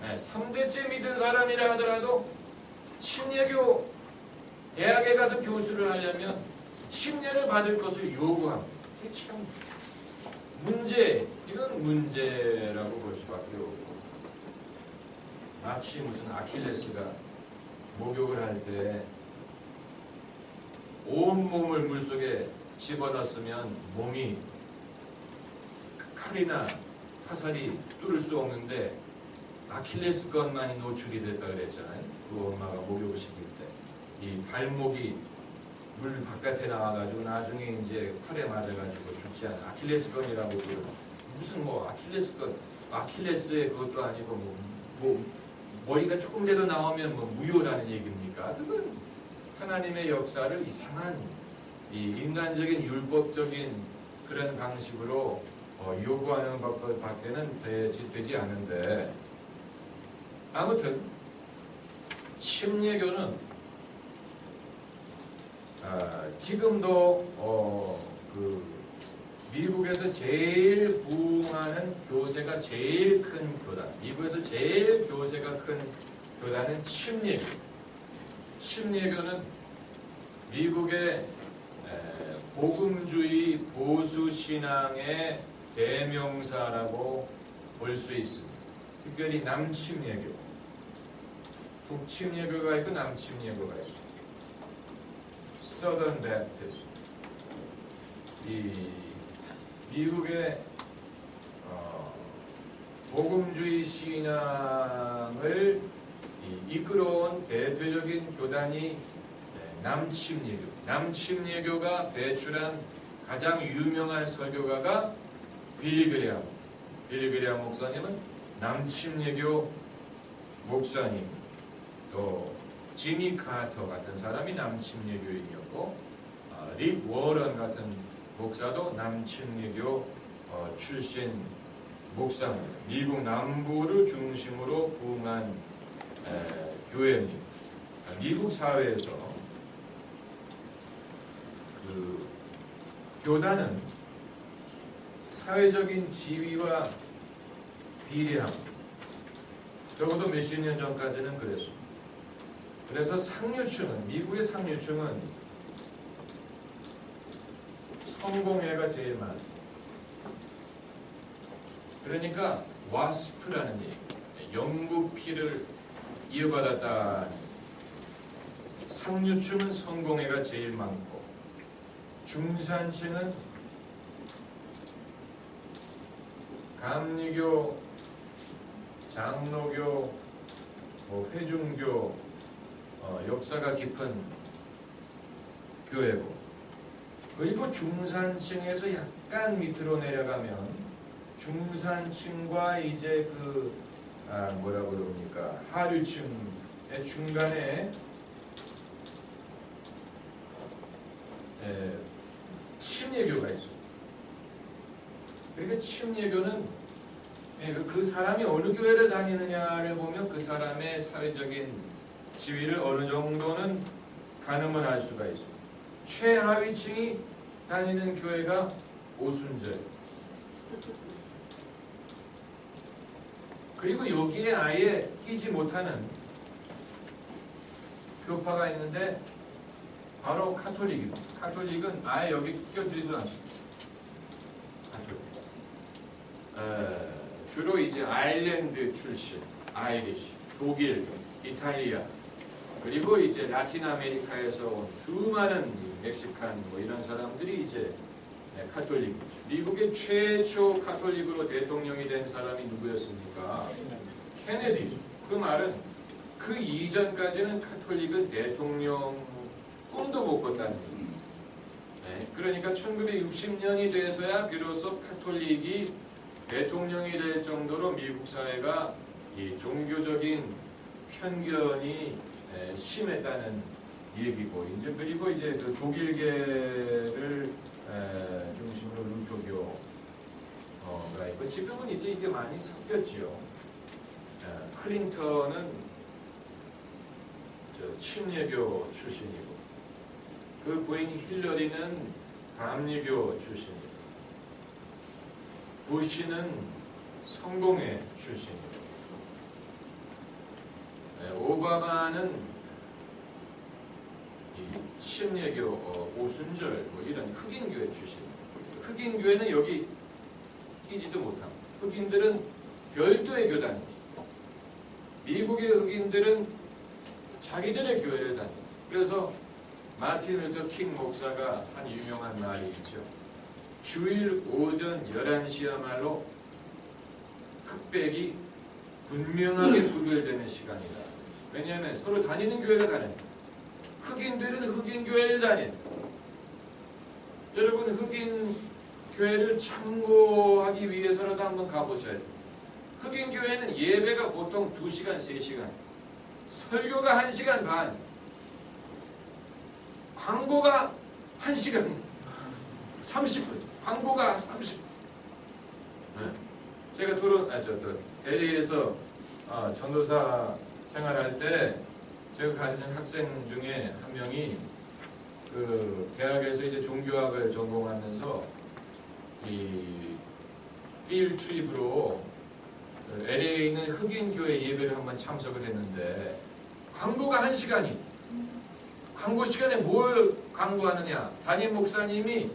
3대째 믿은 사람이라 하더라도 침례교 대학에 가서 교수를 하려면 침례를 받을 것을 요구합니다. 이게 참 이건 문제라고 볼 수밖에 없고, 마치 무슨 아킬레스가 목욕을 할 때 온몸을 물속에 집어넣었으면 몸이 칼이나 화살이 뚫을 수 없는데 아킬레스 건만이 노출이 됐다 그랬잖아요. 그 엄마가 목욕을 시킬 때 이 발목이 물 바깥에 나와가지고 나중에 이제 칼에 맞아가지고 죽지 않은 아킬레스 건이라고. 무슨 뭐 아킬레스의 그것도 아니고 뭐 머리가 조금이라도 나오면 뭐 무효라는 얘기입니까? 그건 하나님의 역사를 이상한 이 인간적인 율법적인 그런 방식으로 요구하는 것밖에는 되지 않은데, 아무튼 침례교는 지금도 그 미국에서 제일 부흥하는 교세가 제일 큰 교단, 미국에서 제일 교세가 큰 교단은 침례교. 침례교는 미국의 복음주의 보수 신앙의 대명사라고 볼 수 있습니다. 특별히 남침례교, 북침례교가 있고 남침례교가 있습니다. Southern Baptist. 이 미국의 복음주의 신앙을 이끌어온 대표적인 교단이 남침례교. 남침례교가 배출한 가장 유명한 설교가가 빌리 그레함. 빌리 그레함 목사님은 남침례교 목사님, 또 지미 카터 같은 사람이 남침례교인이었고, 릭 워런 같은 목사도 남침례교 출신 목사입니다. 미국 남부를 중심으로 부흥한 교회입니다. 미국 사회에서 그 교단은 사회적인 지위와 비례합니다. 적어도 몇십 년 전까지는 그랬습니다. 그래서 상류층은, 미국의 상류층은 성공회가 제일 많아요. 그러니까 와스프라는 얘기, 영국 피를 이어받았다. 상류층은 성공회가 제일 많고, 중산층은 감리교, 장로교, 회중교 역사가 깊은 교회고, 그리고 중산층에서 약간 밑으로 내려가면 중산층과 이제 뭐라고 그럽니까, 하류층의 중간에 침례교가 있어요. 그러니까 침례교는 그 사람이 어느 교회를 다니느냐를 보면 그 사람의 사회적인 지위를 어느 정도는 가늠을 할 수가 있습니다. 최하위층이 다니는 교회가 오순절. 그리고 여기에 아예 끼지 못하는 교파가 있는데 바로 카톨릭입니다. 카톨릭은 아예 여기 껴들지도 않습니다. 카톨릭. 주로 이제 아일랜드 출신, 아이리시, 독일, 이탈리아, 그리고 이제 라틴 아메리카에서 온 수많은 멕시칸 이런 사람들이 이제 카톨릭이죠. 미국의 최초 카톨릭으로 대통령이 된 사람이 누구였습니까? 케네디. 그 말은 그 이전까지는 카톨릭은 대통령 꿈도 못 꿨다는 거예요. 그러니까 1960년이 돼서야 비로소 카톨릭이 대통령이 될 정도로 미국 사회가 이 종교적인 편견이 심했다는 얘기고, 이제 그리고 이제 그 독일계를 중심으로 루터교가 있고, 지금은 이제 이게 많이 섞였지요. 클린턴은 침례교 출신이고, 그 부인 힐러리는 감리교 출신이고, 부시는 성공회 출신이고, 오바마는 이 침례교, 오순절 이런 흑인교회 출신입니다. 흑인교회는 여기 끼지도 못합니다. 흑인들은 별도의 교단이죠. 미국의 흑인들은 자기들의 교회를 다닙니다. 그래서 마틴 루터 킹 목사가 한 유명한 말이 있죠. 주일 오전 11시야말로 흑백이 분명하게 구별되는 시간이다. 왜냐하면 서로 다니는 교회가 다릅니다. 흑인들은 흑인 교회를 다닙니다. 여러분, 흑인 교회를 참고하기 위해서라도 한번 가보셔야 돼요. 흑인 교회는 예배가 보통 2시간, 3시간, 설교가 1시간 반, 광고가 1시간 30분, 광고가 30분. 제가 LA에서 전도사 생활할 때 제가 가르친 학생 중에 한 명이 그 대학에서 이제 종교학을 전공하면서 이 필드 트립으로 LA에 있는 흑인 교회 예배를 한번 참석을 했는데, 광고가 1시간이. 광고 시간에 뭘 광고하느냐? 담임 목사님이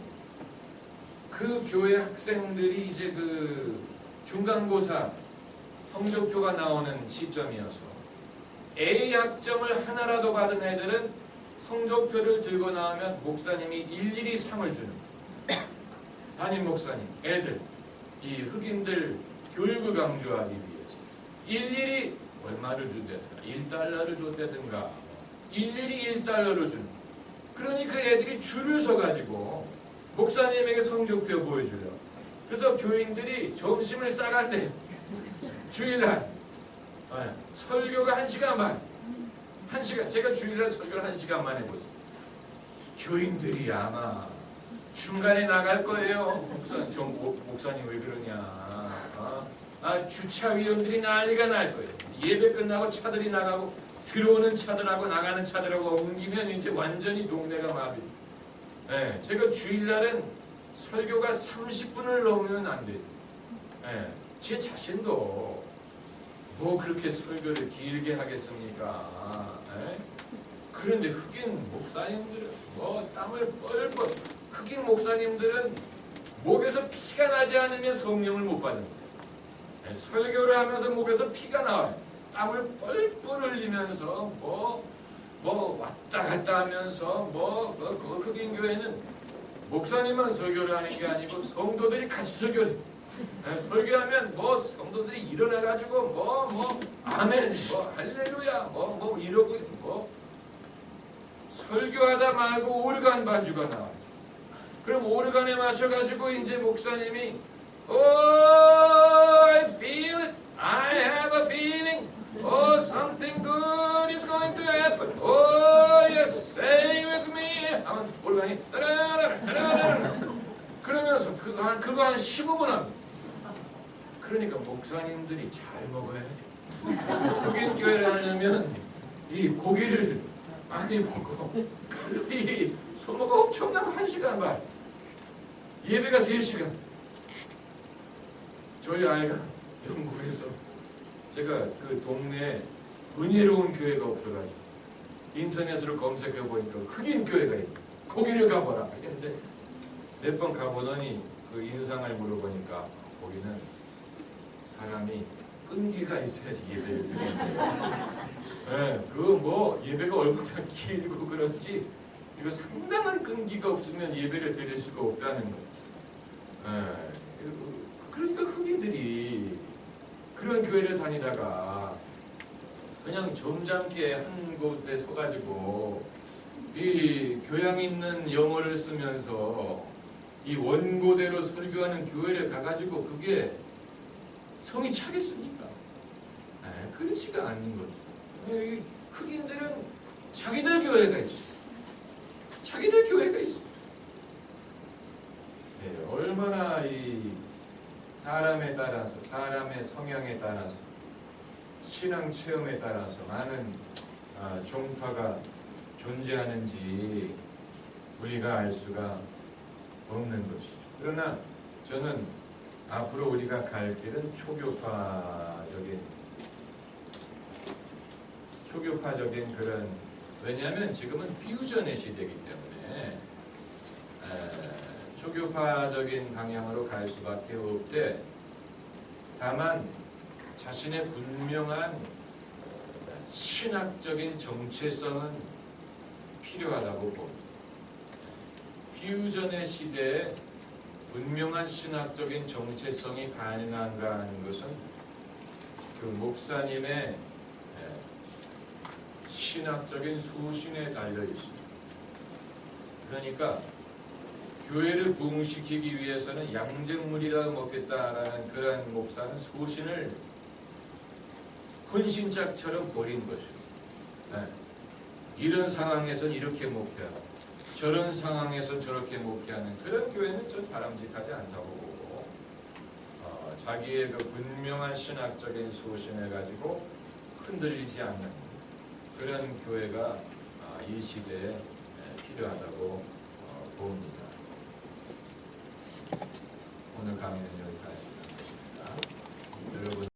그 교회 학생들이 이제 그 중간고사 성적표가 나오는 시점이어서 A 학점을 하나라도 받은 애들은 성적표를 들고 나오면 목사님이 일일이 상을 주는, 담임 목사님, 애들, 이 흑인들 교육을 강조하기 위해서 일일이 얼마를 준다든가 1달러를 줬다든가 일일이 1달러를 주는. 그러니까 애들이 줄을 서가지고 목사님에게 성적표 보여주려고. 그래서 교인들이 점심을 싸간대요. 주일날 설교가 1시간 반. 1시간. 제가 주일날 설교를 1시간 만에 보세요. 교인들이 아마 중간에 나갈 거예요. 목사님 왜 그러냐. 주차위원들이 난리가 날 거예요. 예배 끝나고 차들이 나가고 들어오는 차들하고 나가는 차들하고 옮기면 이제 완전히 동네가 마비. 제가 주일날은 설교가 30분을 넘으면 안 돼요. 제 자신도 뭐 그렇게 설교를 길게 하겠습니까? 그런데 흑인 목사님들은 뭐 땀을 뻘뻘, 흑인 목사님들은 목에서 피가 나지 않으면 성령을 못 받습니다. 설교를 하면서 목에서 피가 나와요. 땀을 뻘뻘 흘리면서 뭐 왔다 갔다 하면서 그 흑인 교회는 목사님만 설교를 하는 게 아니고 성도들이 같이 설교를 해요. 설교하면 뭐 성도들이 일어나가지고 뭐 아멘, 뭐 할렐루야, 뭐 이러고 뭐 설교하다 말고 오르간 반주가 나와. 그럼 오르간에 맞춰가지고 이제 목사님이 I feel it, I have a feeling, something good is going to happen. Yes, say with me. 하면 오르간이 따라라라라라 그러면서 그거 한 15분 합니다. 그러니까 목사님들이 잘 먹어야 돼. 흑인교회를 하려면 이 고기를 많이 먹고 칼로리 소모가 엄청나고 1시간 반 예배가 3시간. 저희 아이가 영국에서 제가 그 동네에 은혜로운 교회가 없어가지고 인터넷으로 검색해 보니까 흑인 교회가 있고 거기를 가보라 했는데 몇 번 가보더니 그 인상을 물어보니까 거기는 사람이 끈기가 있어야지 예배를 드리는 거예요. 네, 그 예배가 얼마나 길고 그런지 이거 상당한 끈기가 없으면 예배를 드릴 수가 없다는 거예요. 그러니까 흑인들이 그런 교회를 다니다가 그냥 점잖게 한 곳에 서가지고 이 교양 있는 영어를 쓰면서 이 원고대로 설교하는 교회를 가가지고 그게 성이 차겠습니까? 그렇지가 않는 거죠. 이 흑인들은 자기들 교회가 있어. 자기들 교회가 있어. 얼마나 이 사람에 따라서, 사람의 성향에 따라서, 신앙 체험에 따라서 많은 종파가 존재하는지 우리가 알 수가 없는 것이죠. 그러나 저는 앞으로 우리가 갈 길은 초교파적인 그런, 왜냐하면 지금은 퓨전의 시대이기 때문에 초교파적인 방향으로 갈 수밖에 없되, 다만 자신의 분명한 신학적인 정체성은 필요하다고 봅니다. 퓨전의 시대에 분명한 신학적인 정체성이 가능한가 하는 것은 그 목사님의 신학적인 소신에 달려 있습니다. 그러니까 교회를 부흥시키기 위해서는 양쟁물이라도 먹겠다라는 그런 목사는 소신을 혼신짝처럼 버린 것이에요. 이런 상황에서는 이렇게 목회하고 저런 상황에서 저렇게 목회하는 그런 교회는 좀 바람직하지 않다고 보고, 자기의 그 분명한 신학적인 소신을 가지고 흔들리지 않는 그런 교회가 이 시대에 필요하다고 봅니다. 오늘 강의는 여기까지 하겠습니다. 여러분